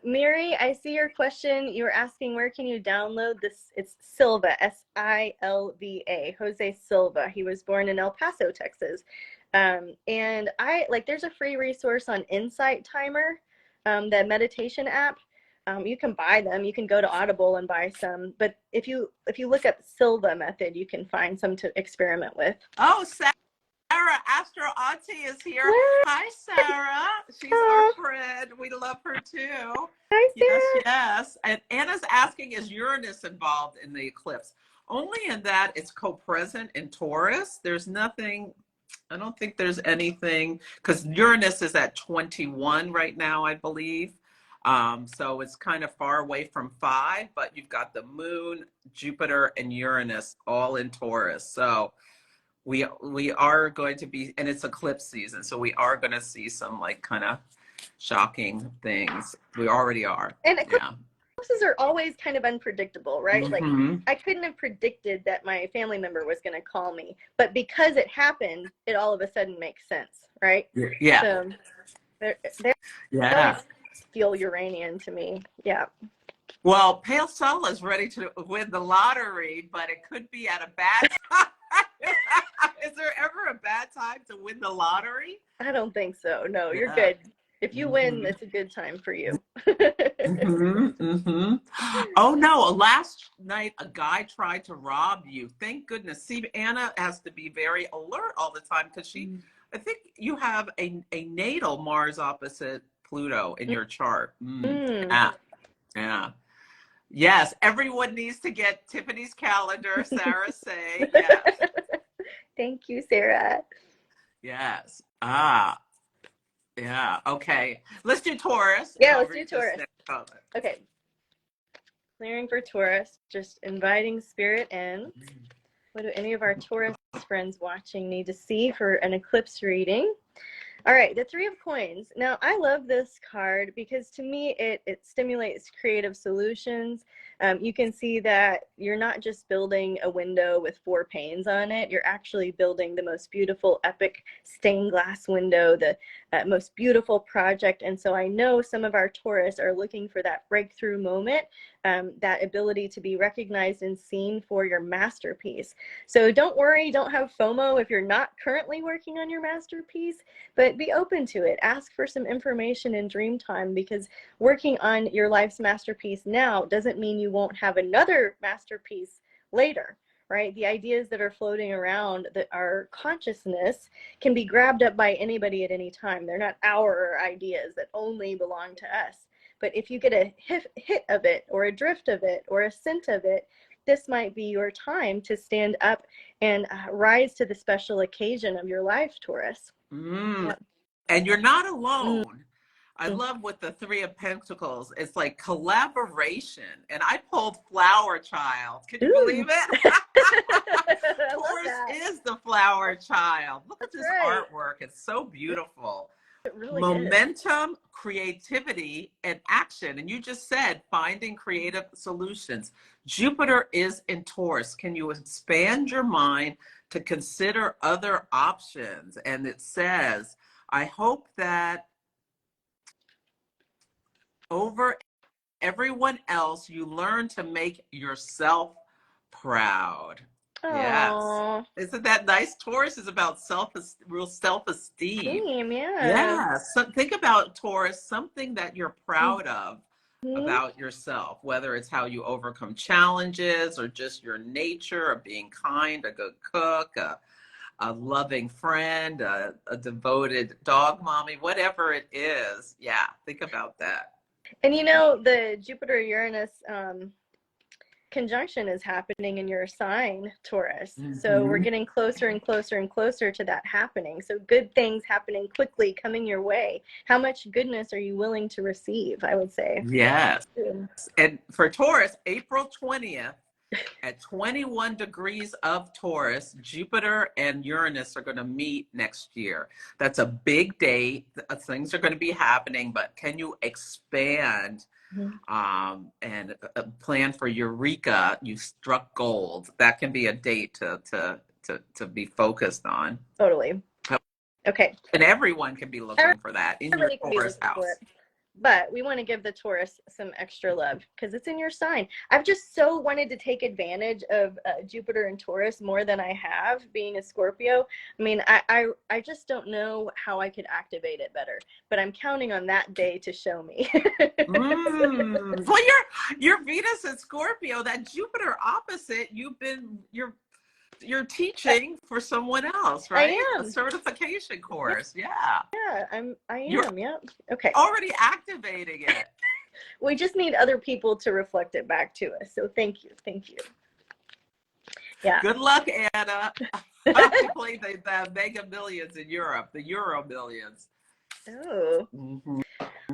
Miri, I see your question. You were asking, where can you download this? It's Silva, Silva, Jose Silva. He was born in El Paso, Texas. And there's a free resource on Insight Timer, the meditation app. You can buy them. You can go to Audible and buy some. But if you look up Silva method, you can find some to experiment with. Oh, Sarah, Astro Auntie is here. Hi, Sarah. She's our friend. We love her too. Hi, Sarah. Yes. And Anna's asking, is Uranus involved in the eclipse? Only in that it's co-present in Taurus. There's nothing, I don't think there's anything, because Uranus is at 21 right now, I believe. So it's kind of far away from 5, but you've got the moon, Jupiter, and Uranus all in Taurus. So we are going to be, and it's eclipse season, so we are going to see some like kind of shocking things. We already are. And eclipses are always kind of unpredictable, right? Like I couldn't have predicted that my family member was going to call me, but because it happened, it all of a sudden makes sense, right? Yeah. So they always feel Uranian to me. Yeah. Well, Pale Sol is ready to win the lottery, but it could be at a bad time. Is there ever a bad time to win the lottery? I don't think so. No, you're good. If you win, it's a good time for you. Oh no, last night a guy tried to rob you. Thank goodness. See, Anna has to be very alert all the time because I think you have a natal Mars opposite Pluto in your chart. Yeah. Yes, everyone needs to get Tiffany's calendar, Sarah say. Yes. Thank you, Sarah. Yes. Yeah. Okay. Let's do Taurus. Yeah, let's do Taurus. Okay. Clearing for Taurus, just inviting spirit in. What do any of our Taurus friends watching need to see for an eclipse reading? All right, the 3 of Coins. Now, I love this card because to me, it stimulates creative solutions. You can see that you're not just building a window with 4 panes on it. You're actually building the most beautiful, epic stained glass window, the most beautiful project. And so I know some of our Taurus are looking for that breakthrough moment, that ability to be recognized and seen for your masterpiece. So don't worry, don't have FOMO if you're not currently working on your masterpiece, but be open to it. Ask for some information in dream time, because working on your life's masterpiece now doesn't mean you won't have another masterpiece later, right? The ideas that are floating around that our consciousness can be grabbed up by anybody at any time. They're not our ideas that only belong to us. But if you get a hit of it, or a drift of it, or a scent of it, this might be your time to stand up and rise to the special occasion of your life, Taurus. Yep. And you're not alone. I love with the 3 of Pentacles. It's like collaboration. And I pulled Flower Child. Can you believe it? Taurus is the Flower Child. Look at this artwork. It's so beautiful. It really Momentum, is. creativity, and action. And you just said finding creative solutions. Jupiter is in Taurus. Can you expand your mind to consider other options? And it says, I hope that over everyone else, you learn to make yourself proud. Yes. Oh, Isn't that nice? Taurus is about real self-esteem. same, yeah. Yeah. So think about Taurus, something that you're proud of Mhm. about yourself, whether it's how you overcome challenges or just your nature of being kind, a good cook, a loving friend, a devoted dog mommy, whatever it is. Yeah. Think about that. And you know, the Jupiter Uranus conjunction is happening in your sign, Taurus. So we're Mhm. getting closer and closer and closer to that happening. So good things happening quickly coming your way. How much goodness are you willing to receive, I would say? Yes. Yeah. And for Taurus, April 20th at 21 degrees of Taurus, Jupiter and Uranus are going to meet next year. That's a big date. Things are going to be happening, but can you expand Mhm. and plan for Eureka? You struck gold. That can be a date to be focused on. Totally. Okay. And everyone can be looking for that in your Everybody can be Taurus looking for it. house. But we want to give the Taurus some extra love because it's in your sign. I've just so wanted to take advantage of Jupiter and Taurus more than I have, being a Scorpio. I mean, I just don't know how I could activate it better, but I'm counting on that day to show me. Well, your Venus and Scorpio, that Jupiter opposite, you're teaching for someone else, I right? A am. certification Yeah, course. Yeah. yeah, I You're am. Yeah. Okay. already activating it. We just need other people to reflect it back to us. So thank you. Thank you. Yeah. Good luck, Anna. I played the Mega Millions in Europe, the Euro Millions. Oh. Mhm.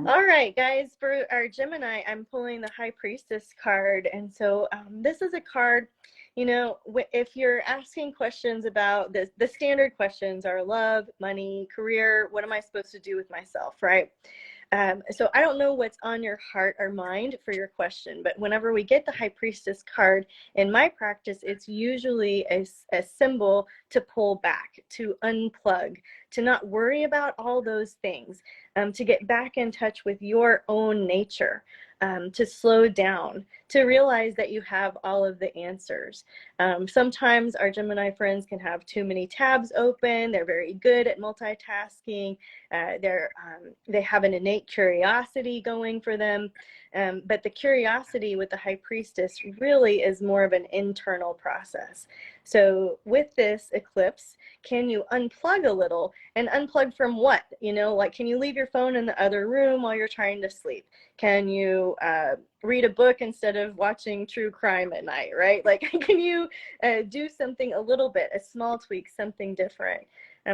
All right, guys, for our Gemini, I'm pulling the High Priestess card. And so this is a card, you know, if you're asking questions about this, the standard questions are love, money, career, what am I supposed to do with myself, right? So I don't know what's on your heart or mind for your question, but whenever we get the High Priestess card, in my practice, it's usually a symbol to pull back, to unplug, to not worry about all those things, to get back in touch with your own nature, to slow down, to realize that you have all of the answers. Sometimes our Gemini friends can have too many tabs open. They're very good at multitasking. They have an innate curiosity going for them. But the curiosity with the High Priestess really is more of an internal process. So with this eclipse, can you unplug a little? And unplug from what? You know, like, can you leave your phone in the other room while you're trying to sleep? Can you read a book instead of watching true crime at night, right? Like, can you do something a little bit, a small tweak, something different?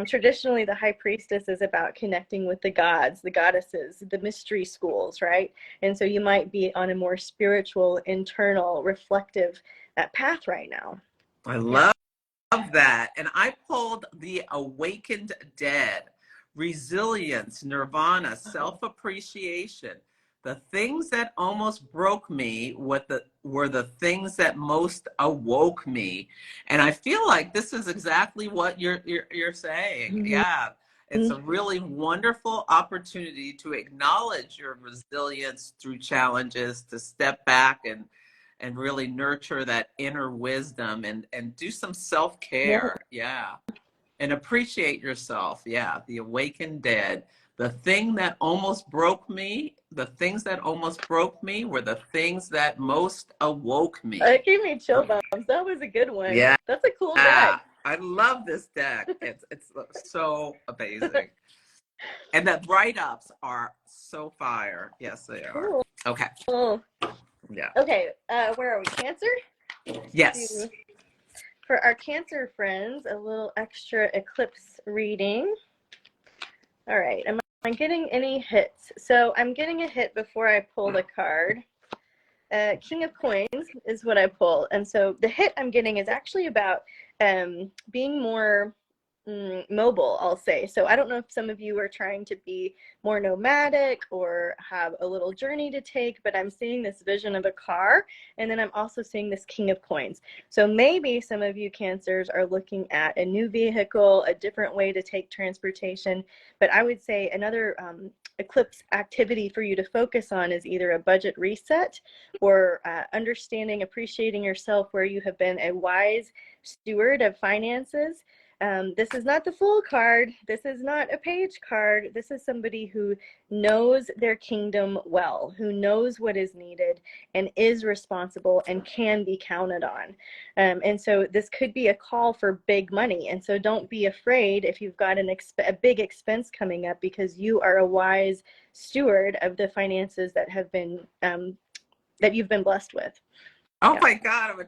Traditionally, the High Priestess is about connecting with the gods, the goddesses, the mystery schools, right? And so you might be on a more spiritual, internal, reflective path right now. I Yeah. love that. And I pulled the Awakened Dead, resilience, nirvana, self-appreciation. The things that almost broke me were the things that most awoke me. And I feel like this is exactly what you're saying. Mm-hmm. Yeah. It's a really wonderful opportunity to acknowledge your resilience through challenges, to step back and really nurture that inner wisdom and do some Yeah. self-care. Yeah. And appreciate yourself. Yeah. The awakened dead. The thing that almost broke me, the things that almost broke me were the things that most awoke It me. gave me chill bumps. That was a good one. Yeah. That's a cool deck. I love this deck. It's so amazing. And the write-ups are so fire. Yes, they are. Cool. Okay. Yeah. Okay, where are we? Cancer? Yes. For our Cancer friends, a little extra eclipse reading. All right, am I getting any hits? So I'm getting a hit before I pull the card. King of Coins is what I pull. And so the hit I'm getting is actually about being more mobile, I'll say. So I don't know if some of you are trying to be more nomadic or have a little journey to take, but I'm seeing this vision of a car, and then I'm also seeing this king of coins. So maybe some of you Cancers are looking at a new vehicle, a different way to take transportation, but I would say another eclipse activity for you to focus on is either a budget reset or understanding, appreciating yourself where you have been a wise steward of finances. This is not the Fool card. This is not a page card. This is somebody who knows their kingdom well, who knows what is needed and is responsible and can be counted on. And so this could be a call for big money. And so don't be afraid if you've got a big expense coming up, because you are a wise steward of the finances that have been that you've been blessed with. Oh Yeah. my God, I'm a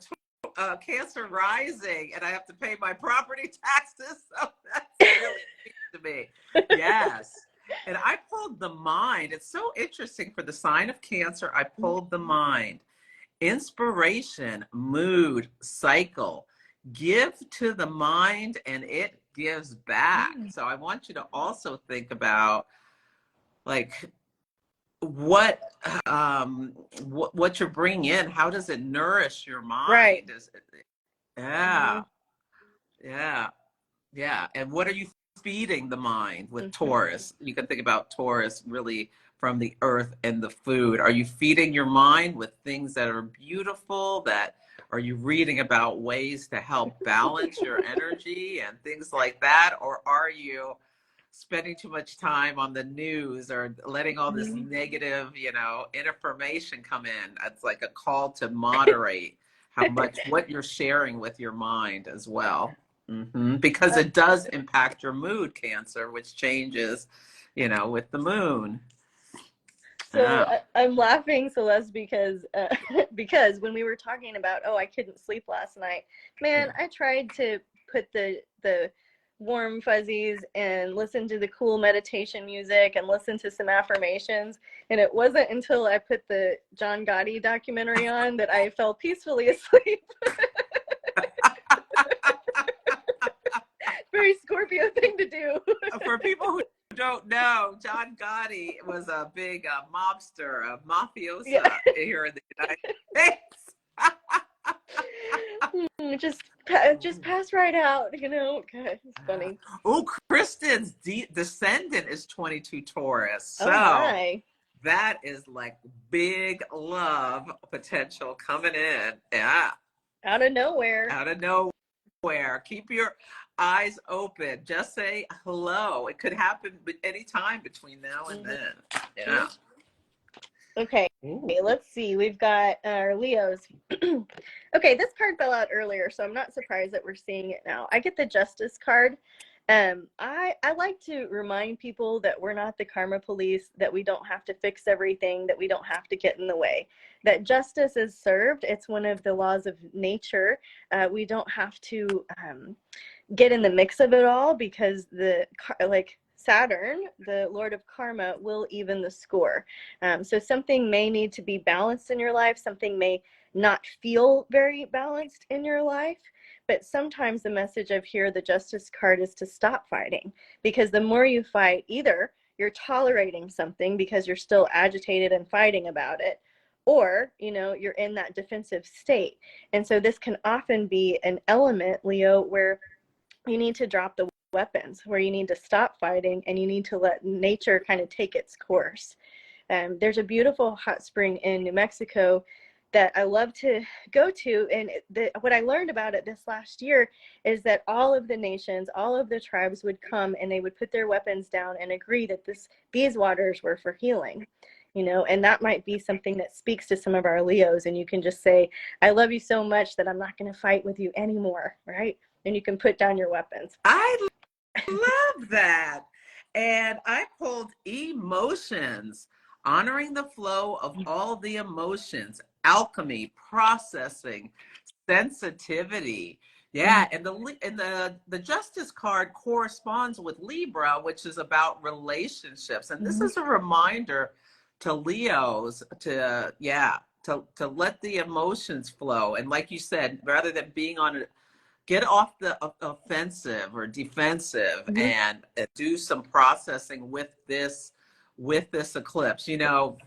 Cancer rising, and I have to pay my property taxes. So that's really big to me. Yes. And I pulled the mind. It's so interesting for the sign of Cancer. I pulled the mind. Inspiration, mood, cycle. Give to the mind and it gives back. So I want you to also think about like what you're bringing in. How does it nourish your mind? Right. Yeah. And what are you feeding the mind with Taurus? You can think about Taurus really from the earth and the food. Are you feeding your mind with things that are beautiful? That are you reading about ways to help balance your energy and things like that? Or are you spending too much time on the news or letting all this negative, information come in? It's like a call to moderate what you're sharing with your mind as well. Because it does impact your mood, Cancer, which changes, with the moon. So I'm laughing, Celeste, because because when we were talking about, I couldn't sleep last night, man, I tried to put the warm fuzzies and listen to the cool meditation music and listen to some affirmations, and it wasn't until I put the John Gotti documentary on that I fell peacefully asleep. Very Scorpio thing to do. For people who don't know, John Gotti was a big mobster, a mafiosa here in the United States. Just pass right out, Okay, it's funny. Oh, Kristen's descendant is 22 Taurus. So that is like big love potential coming in. Yeah. Out of nowhere. Keep your eyes open. Just say hello. It could happen any time between now and then. Yeah. Okay, let's see. We've got our Leos. Okay, this card fell out earlier, so I'm not surprised that we're seeing it now. I get the Justice card. I like to remind people that we're not the karma police, that we don't have to fix everything, that we don't have to get in the way, that justice is served. It's one of the laws of nature. We don't have to get in the mix of it all, because Saturn, the Lord of Karma, will even the score. So something may need to be balanced in your life. Something may not feel very balanced in your life. But sometimes the message of here, the Justice card, is to stop fighting. Because the more you fight, either you're tolerating something because you're still agitated and fighting about it, or, you're in that defensive state. And so this can often be an element, Leo, where you need to drop the weapons, where you need to stop fighting and you need to let nature kind of take its course. There's a beautiful hot spring in New Mexico that I love to go to, and what I learned about it this last year is that all of the nations, all of the tribes would come and they would put their weapons down and agree that these waters were for healing. And that might be something that speaks to some of our Leos, and you can just say, I love you so much that I'm not going to fight with you anymore, right? And you can put down your weapons. I love that. And I pulled emotions, honoring the flow of all the emotions, alchemy, processing, sensitivity. Yeah, and the Justice card corresponds with Libra, which is about relationships. And this is a reminder to Leos to let the emotions flow. And like you said, rather than being on get off the offensive or defensive Mhm. and do some processing with this eclipse. You know,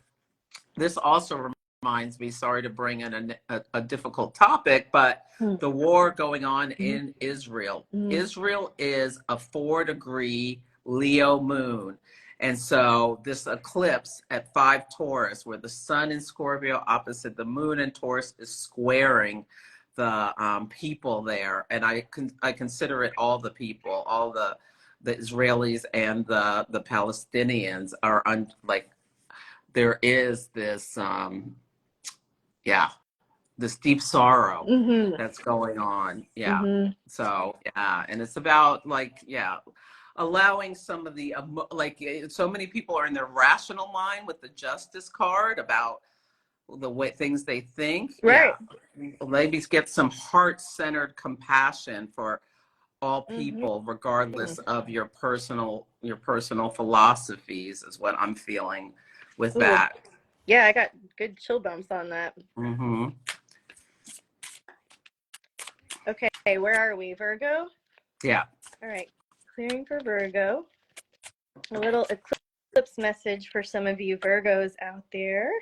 this also reminds me, sorry to bring in a difficult topic, but the war going on Mhm. in Israel. Mhm. Israel is a 4-degree Leo moon. And so this eclipse at 5 Taurus, where the sun in Scorpio opposite the moon in Taurus is squaring the people there. And I consider it all the people, all the Israelis and the Palestinians are like, there is this yeah, this deep sorrow Mhm. that's going on. Yeah. Mhm. So yeah, and it's about like, yeah, allowing some of the like, so many people are in their rational mind with the justice card about the way things they think. Yeah, Right. maybe get some heart-centered compassion for all Mhm. people, regardless of your personal philosophies, is what I'm feeling with Ooh, that. yeah, I got good chill bumps on that. Mm-hmm. Okay, where are we? Virgo? Yeah. All right, clearing for Virgo. A little eclipse message for some of you Virgos out there.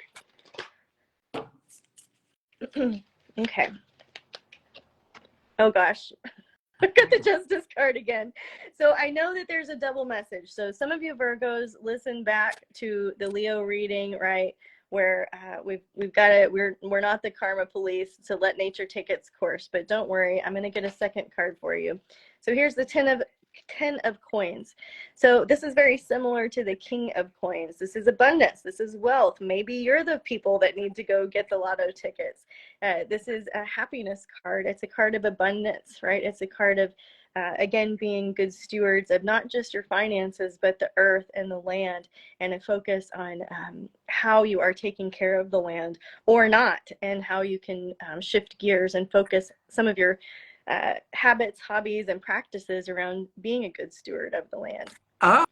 Okay. Oh gosh, I got the Justice card again. So I know that there's a double message. So some of you Virgos listen back to the Leo reading, right? Where we've got it. We're not the karma police, so let nature take its course. But don't worry, I'm going to get a second card for you. So here's the ten of coins. So this is very similar to the king of coins. This is abundance. This is wealth. Maybe you're the people that need to go get the lotto tickets. This is a happiness card. It's a card of abundance, right? It's a card of again, being good stewards of not just your finances, but the earth and the land, and a focus on how you are taking care of the land or not, and how you can shift gears and focus some of your habits, hobbies, and practices around being a good steward of the land. Oh,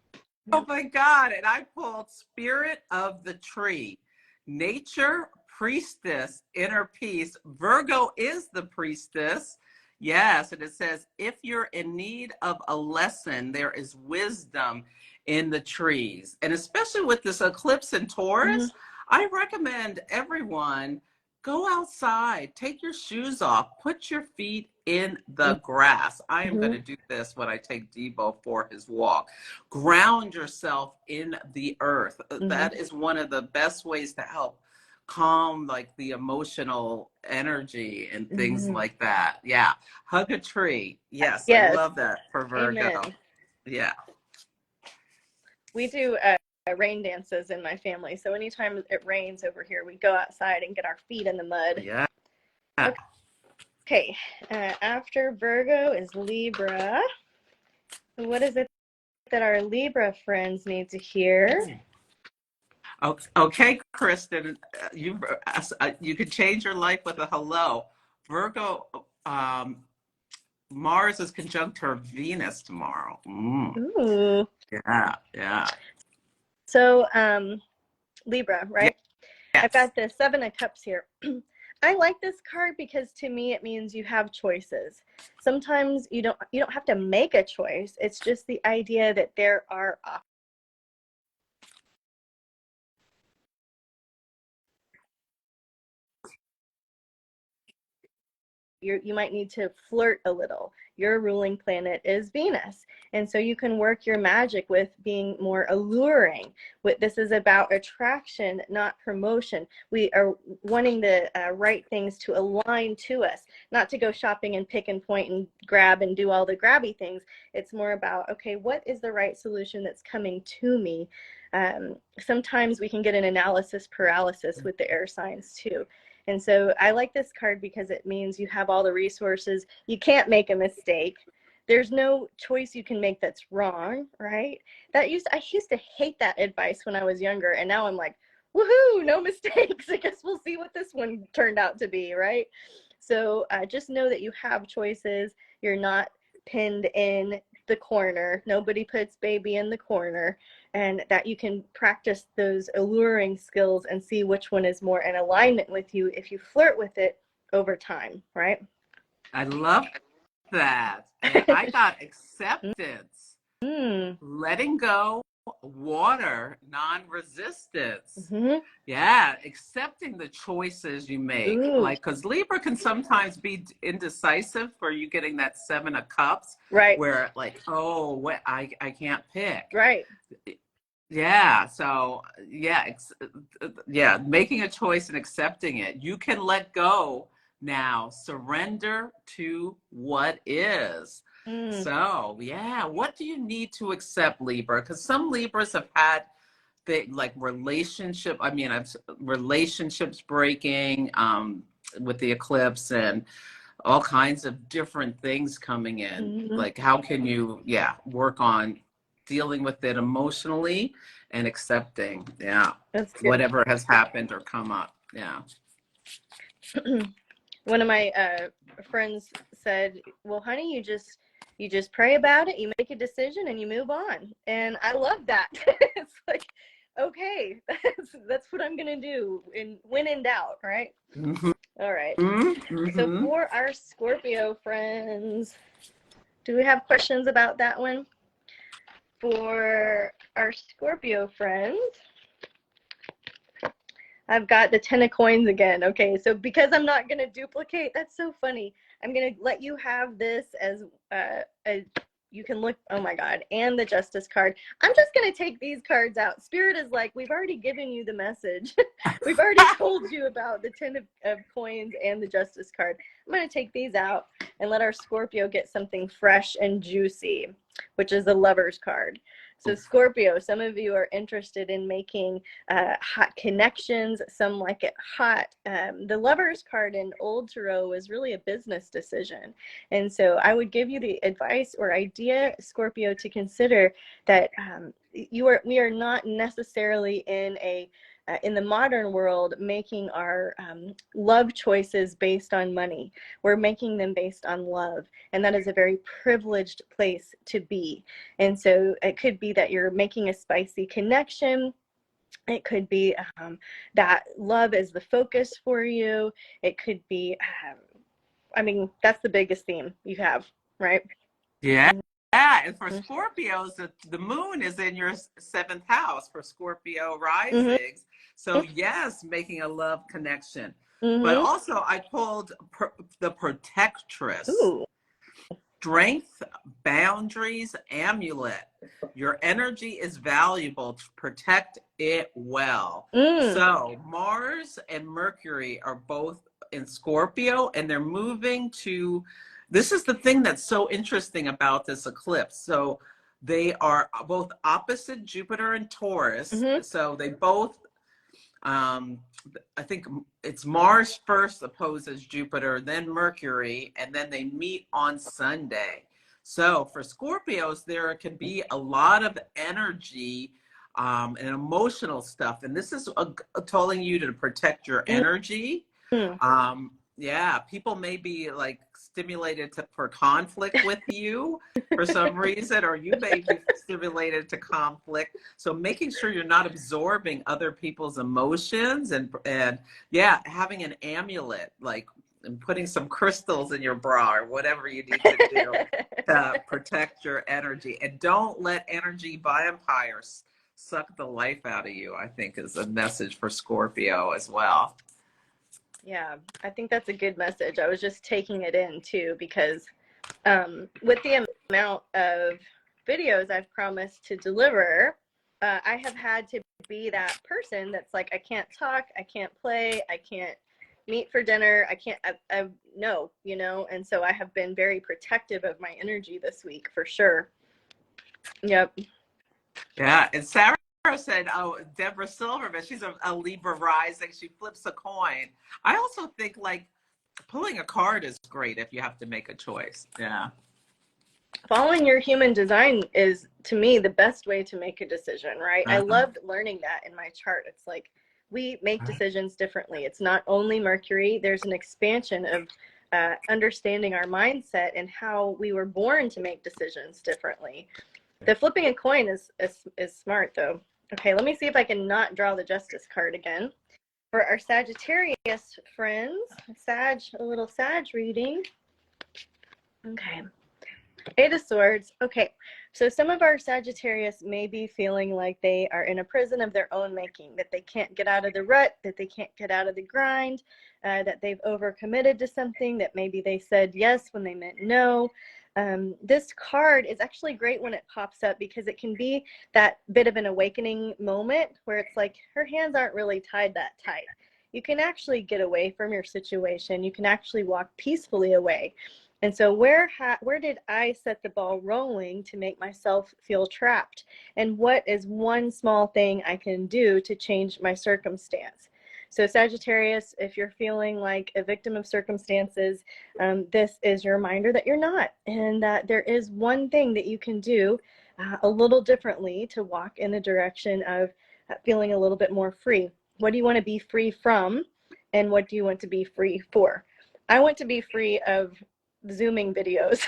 oh my God. And I pulled Spirit of the Tree, Nature, Priestess, Inner Peace. Virgo is the priestess. Yes. And it says, if you're in need of a lesson, there is wisdom in the trees. And especially with this eclipse in Mm-hmm. Taurus, I recommend everyone go outside, take your shoes off, put your feet in the grass. I am going Mm-hmm. to do this when I take Debo for his walk. Ground yourself in the earth. Mm-hmm. That is one of the best ways to help calm like the emotional energy and things Mm-hmm. like that. Yeah. Hug a tree. Yes, I Yes. love that for Virgo. Amen. Yeah. We do rain dances in my family. So anytime it rains over here, we go outside and get our feet in the mud. Yeah. Okay. After Virgo is Libra. What is it that our Libra friends need to hear? Okay, Kristen, you can change your life with a hello. Virgo, Mars is conjunct her Venus tomorrow. Ooh. Yeah, yeah. So, Libra, right? I've Yes. got the Seven of Cups here. I like this card because to me it means you have choices. Sometimes you don't have to make a choice. It's just the idea that there are options. You might need to flirt a little. Your ruling planet is Venus. And so you can work your magic with being more alluring. This is about attraction, not promotion. We are wanting the right things to align to us, not to go shopping and pick and point and grab and do all the grabby things. It's more about, okay, what is the right solution that's coming to me? Sometimes we can get an analysis paralysis with the air signs too. And so I like this card because it means you have all the resources. You can't make a mistake. There's no choice you can make that's wrong, right? I used to hate that advice when I was younger, and now I'm like, woohoo, no mistakes. I guess we'll see what this one turned out to be, right? So just know that you have choices. You're not pinned in the corner. Nobody puts baby in the corner, and that you can practice those alluring skills and see which one is more in alignment with you if you flirt with it over time, right? I love that. And I got acceptance, Mm. letting go, water, non-resistance. Hmm. Yeah, accepting the choices you make. Ooh, Like, because Libra can sometimes be indecisive for you getting that Seven of Cups, right, where like, oh, what I can't pick. right. Yeah, so yeah, yeah, making a choice and accepting it. You can let go now, surrender to what is. Mm. So, yeah, what do you need to accept, Libra? Because some Libras have had like relationships breaking with the eclipse and all kinds of different things coming in. Hmm. Like, how can you, yeah, work on dealing with it emotionally and accepting, yeah, That's good. whatever has happened or come up. Yeah. One of my friends said, "Well, honey, you just pray about it, you make a decision, and you move on." And I love that. It's like, okay, that's what I'm gonna do. In when in doubt, right? Mm-hmm. All right. So Mm-hmm. for our Scorpio friends, do we have questions about that one? For our Scorpio friends, I've got the 10 of coins again. Okay, so because I'm not going to duplicate, that's so funny. I'm going to let you have this as you can look, oh my God, and the Justice card. I'm just going to take these cards out. Spirit is like, we've already given you the message. We've already told you about the 10 of coins and the Justice card. I'm going to take these out and let our Scorpio get something fresh and juicy, which is the Lover's card. So Scorpio, some of you are interested in making hot connections. Some like it hot. The Lover's card in Old Tarot is really a business decision. And so I would give you the advice or idea, Scorpio, to consider that we are not necessarily in the modern world making our love choices based on money. We're making them based on love. And that is a very privileged place to be. And so it could be that you're making a spicy connection. It could be that love is the focus for you. It could be, I mean, that's the biggest theme you have, right? Yeah. Yeah, and for Mm-hmm. Scorpios, the moon is in your seventh house for Scorpio Mm-hmm. risings. So yes, making a love connection. But Mm-hmm. also, I pulled the protectress, Ooh. strength, boundaries, amulet. Your energy is valuable to protect it well. Mm. So Mars and Mercury are both in Scorpio, and they're moving to, this is the thing that's so interesting about this eclipse. So they are both opposite Jupiter and Taurus. Mm-hmm. So they both, um, I think it's Mars first opposes Jupiter, then Mercury, and then they meet on Sunday. So for Scorpios, there can be a lot of energy and emotional stuff. And this is telling you to protect your energy. Mm-hmm. Yeah, people may be like stimulated for conflict with you for some reason, or you may be stimulated to conflict. So making sure you're not absorbing other people's emotions and yeah, having an amulet like and putting some crystals in your bra or whatever you need to do to protect your energy. And don't let energy vampires suck the life out of you, I think is a message for Scorpio as well. Yeah, I think that's a good message. I was just taking it in too, because with the amount of videos I've promised to deliver, I have had to be that person that's like, I can't talk, I can't play, I can't meet for dinner, I no, you know, and so I have been very protective of my energy this week for sure. Yep. Yeah, and Sarah said, "Oh, Deborah Silverman, she's a Libra rising. She flips a coin." I also think like pulling a card is great if you have to make a choice. Yeah. Following your human design is, to me, the best way to make a decision, right? I loved learning that in my chart. It's like we make decisions differently. It's not only Mercury, there's an expansion of understanding our mindset and how we were born to make decisions differently. The flipping a coin is smart, though. Okay, let me see if I can not draw the Justice card again. For our Sagittarius friends, a little Sag reading. Okay. Eight of Swords. Okay, so some of our Sagittarius may be feeling like they are in a prison of their own making, that they can't get out of the rut, that they can't get out of the grind, that they've overcommitted to something, that maybe they said yes when they meant no. This card is actually great when it pops up because it can be that bit of an awakening moment where it's like her hands aren't really tied that tight. You can actually get away from your situation. You can actually walk peacefully away. And so where did I set the ball rolling to make myself feel trapped? And what is one small thing I can do to change my circumstance? So Sagittarius, if you're feeling like a victim of circumstances, this is your reminder that you're not, and that there is one thing that you can do a little differently to walk in the direction of feeling a little bit more free. What do you want to be free from? And what do you want to be free for? I want to be free of Zooming videos.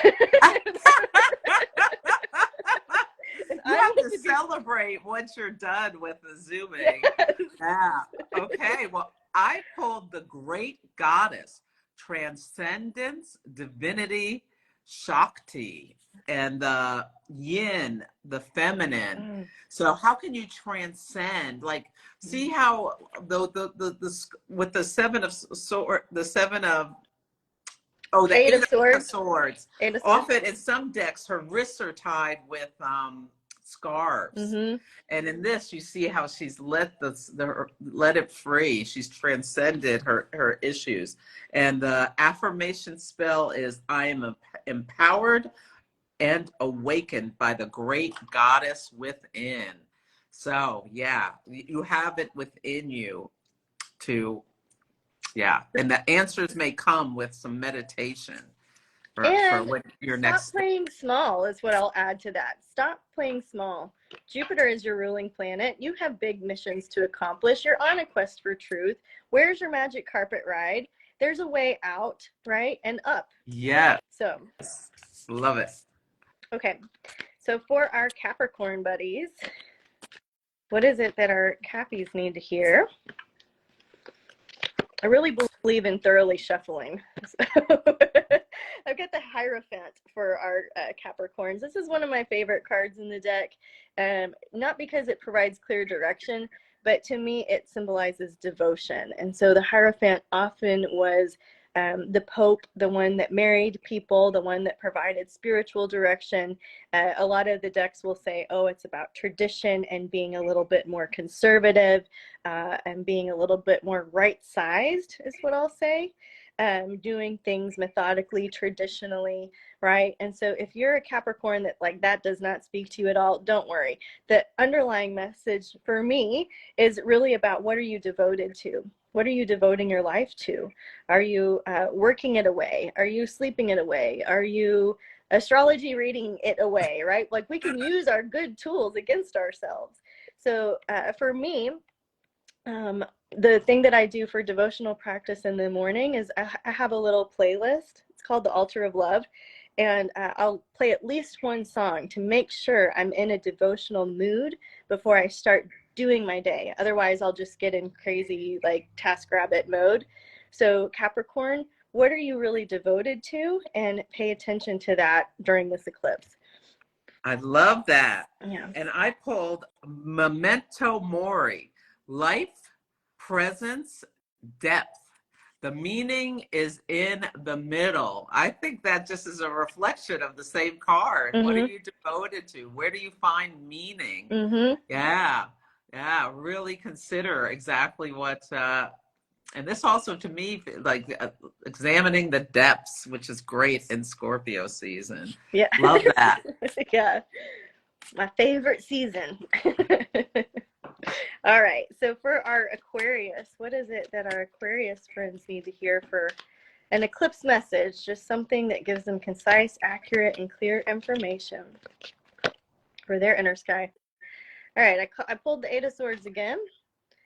You have to celebrate once you're done with the Zooming. Yes. Yeah. Okay. Well, I pulled the Great Goddess, Transcendence, Divinity, Shakti, and the Yin, the feminine. So how can you transcend? Like, see how the with the Seven of Sword, the Seven of the Eight of Eight of Swords. Swords. Eight of Swords. Often in some decks, her wrists are tied with scarves. Mm-hmm. And in this, you see how she's let it free. She's transcended her issues. And the affirmation spell is, I am empowered and awakened by the great goddess within. So yeah, you have it within you to, yeah. And the answers may come with some meditation. For what your next stop playing small is what I'll add to that. Stop playing small. Jupiter is your ruling planet. You have big missions to accomplish. You're on a quest for truth. Where's your magic carpet ride? There's a way out, right? And up. Yeah. So love it. Okay. So for our Capricorn buddies, what is it that our Cappies need to hear? I really believe in thoroughly shuffling. I've got the Hierophant for our Capricorns. This is one of my favorite cards in the deck, not because it provides clear direction, but to me it symbolizes devotion. And so the Hierophant often was the Pope, the one that married people, the one that provided spiritual direction. A lot of the decks will say, oh, it's about tradition and being a little bit more conservative and being a little bit more right-sized is what I'll say. Doing things methodically, traditionally, right? And so if you're a Capricorn that does not speak to you at all, don't worry. The underlying message for me is really about, what are you devoted to? What are you devoting your life to? Are you working it away? Are you sleeping it away? Are you astrology reading it away, right? Like, we can use our good tools against ourselves. So for me, the thing that I do for devotional practice in the morning is I have a little playlist. It's called the Altar of Love. And I'll play at least one song to make sure I'm in a devotional mood before I start doing my day. Otherwise, I'll just get in crazy, like, TaskRabbit mode. So Capricorn, what are you really devoted to? And pay attention to that during this eclipse. I love that. Yeah. And I pulled Memento Mori, life, presence, depth. The meaning is in the middle. I think that just is a reflection of the same card. Mm-hmm. What are you devoted to? Where do you find meaning? Mm-hmm. Yeah. Really consider exactly what, and this also, to me, like examining the depths, which is great in Scorpio season. Yeah. Love that. Yeah. My favorite season. All right, so for our Aquarius, what is it that our Aquarius friends need to hear for an eclipse message? Just something that gives them concise, accurate, and clear information for their inner sky. All right, I pulled the Eight of Swords again,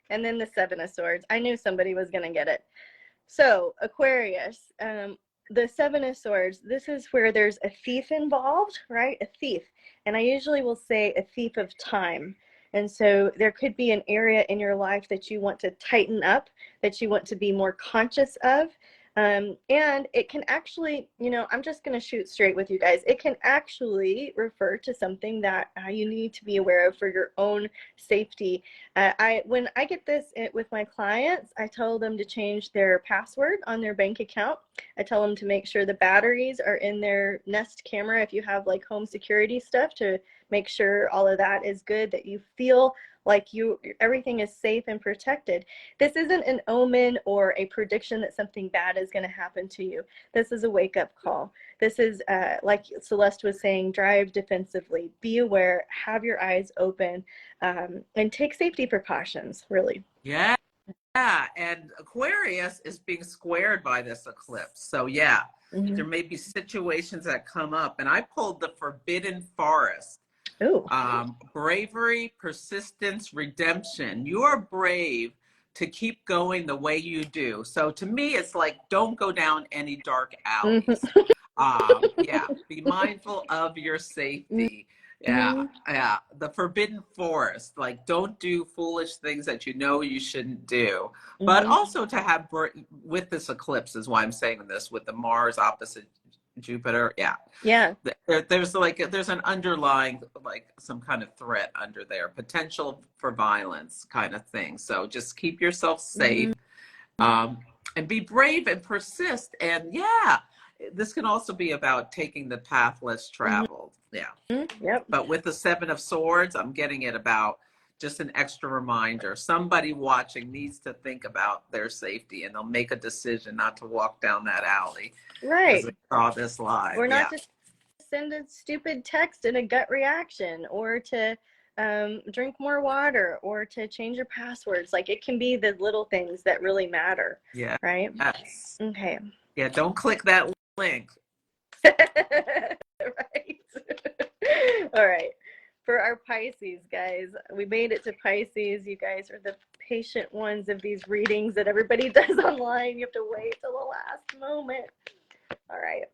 and then the Seven of Swords. I knew somebody was going to get it. So Aquarius, the Seven of Swords, this is where there's a thief involved, right? A thief. And I usually will say a thief of time. And so there could be an area in your life that you want to tighten up, that you want to be more conscious of. And it can actually, I'm just going to shoot straight with you guys. It can actually refer to something that you need to be aware of for your own safety. When I get this with my clients, I tell them to change their password on their bank account. I tell them to make sure the batteries are in their Nest camera if you have like home security stuff, to make sure all of that is good, that you feel like everything is safe and protected. This isn't an omen or a prediction that something bad is going to happen to you. This is a wake-up call. This is, like Celeste was saying, drive defensively, be aware, have your eyes open, and take safety precautions, really. Yeah. Yeah, and Aquarius is being squared by this eclipse. So yeah, there may be situations that come up. And I pulled the Forbidden Forest. Ooh. Bravery, persistence, redemption. You are brave to keep going the way you do. So to me, it's like, don't go down any dark alleys. Yeah, be mindful of your safety. Yeah, yeah. The Forbidden Forest, like, don't do foolish things that you know you shouldn't do. But also to have, with this eclipse is why I'm saying this, with the Mars opposite Jupiter. Yeah. Yeah. There's an underlying, like, some kind of threat under there, potential for violence kind of thing. So just keep yourself safe, and be brave and persist. And yeah, this can also be about taking the path less traveled. Yeah. Yep. But with the Seven of Swords, I'm getting it about just an extra reminder. Somebody watching needs to think about their safety, and they'll make a decision not to walk down that alley. Right. As we saw this live. Or not to send a stupid text in a gut reaction, or to drink more water, or to change your passwords. Like, it can be the little things that really matter. Yeah. Right. Yes. Okay. Yeah. Don't click that link. Right. All right. For our Pisces, guys, we made it to Pisces. You guys are the patient ones of these readings that everybody does online. You have to wait till the last moment. All right.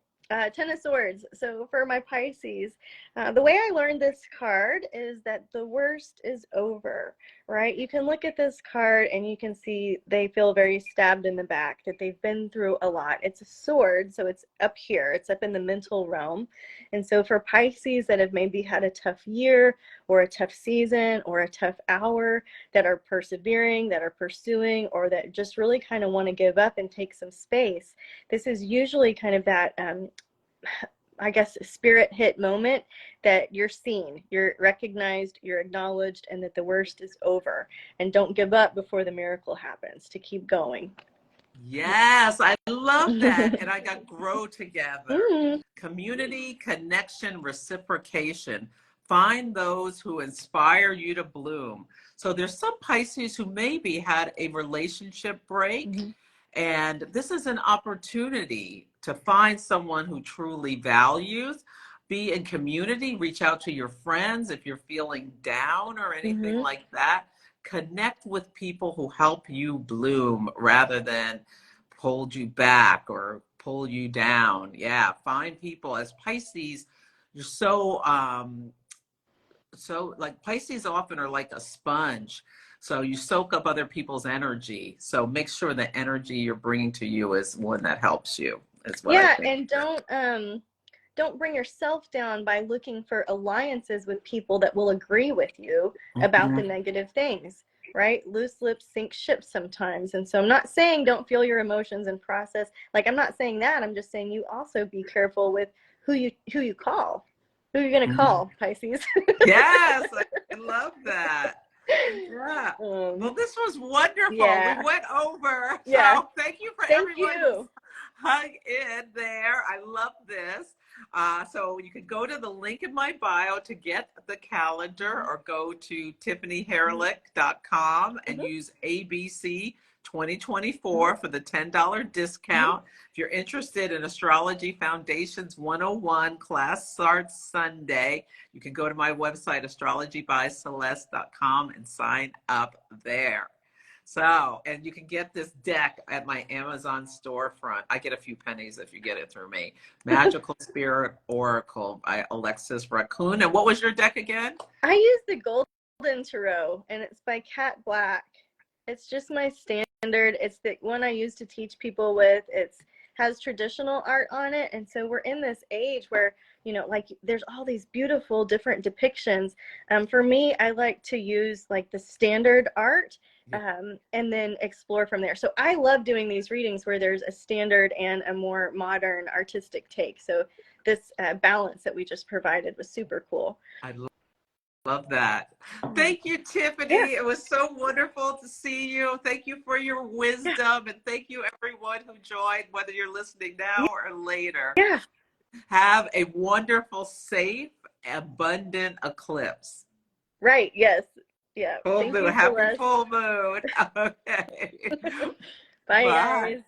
Ten of Swords. So for my Pisces, the way I learned this card is that the worst is over, right? You can look at this card and you can see they feel very stabbed in the back, that they've been through a lot. It's a sword, so it's up here. It's up in the mental realm. And so for Pisces that have maybe had a tough year or a tough season or a tough hour, that are persevering, that are pursuing, or that just really kind of want to give up and take some space, this is usually kind of that I guess spirit hit moment that you're seen, you're recognized, you're acknowledged, and that the worst is over. And don't give up before the miracle happens, to keep going. Yes, I love that. And I got grow together. Community, connection, reciprocation. Find those who inspire you to bloom. So there's some Pisces who maybe had a relationship break. And this is an opportunity to find someone who truly values, be in community, reach out to your friends if you're feeling down or anything like that. Connect with people who help you bloom rather than hold you back or pull you down. Yeah, find people. As Pisces, you're so like, Pisces often are like a sponge. So you soak up other people's energy. So make sure the energy you're bringing to you is one that helps you. Is what I think. And don't bring yourself down by looking for alliances with people that will agree with you about the negative things, right? Loose lips sink ships sometimes. And so I'm not saying don't feel your emotions and process. Like, I'm not saying that. I'm just saying you also be careful with who you call. Who are you going to call, Pisces? Yes, I love that. Yeah. Well, this was wonderful. Yeah. We went over. Yeah. So thank you for everyone hung in there. I love this. So you can go to the link in my bio to get the calendar, or go to tiffanyharelik.com and use ABC 2024 for the $10 discount. If you're interested in Astrology Foundations 101, class starts Sunday. You can go to my website, astrologybyceleste.com, and sign up there. So, and you can get this deck at my Amazon storefront. I get a few pennies if you get it through me. Magical Spirit Oracle by Alexis Raccoon. And what was your deck again? I use the Golden Tarot, and it's by Kat Black. It's just my standard standard. It's the one I use to teach people with. It's has traditional art on it, and so we're in this age where, you know, like there's all these beautiful different depictions. For me, I like to use like the standard art, and then explore from there. So I love doing these readings where there's a standard and a more modern artistic take. So this balance that we just provided was super cool. I love that. Thank you, Yeah, Tiffany. It was so wonderful to see you. Thank you for your yeah, wisdom. And thank you, everyone who joined, whether you're listening now or later. yeah. Have a wonderful, safe, abundant eclipse. Right. Yes. Yeah. Full Thank moon. you, Happy Celeste. full moon. Okay. Bye, Bye. guys.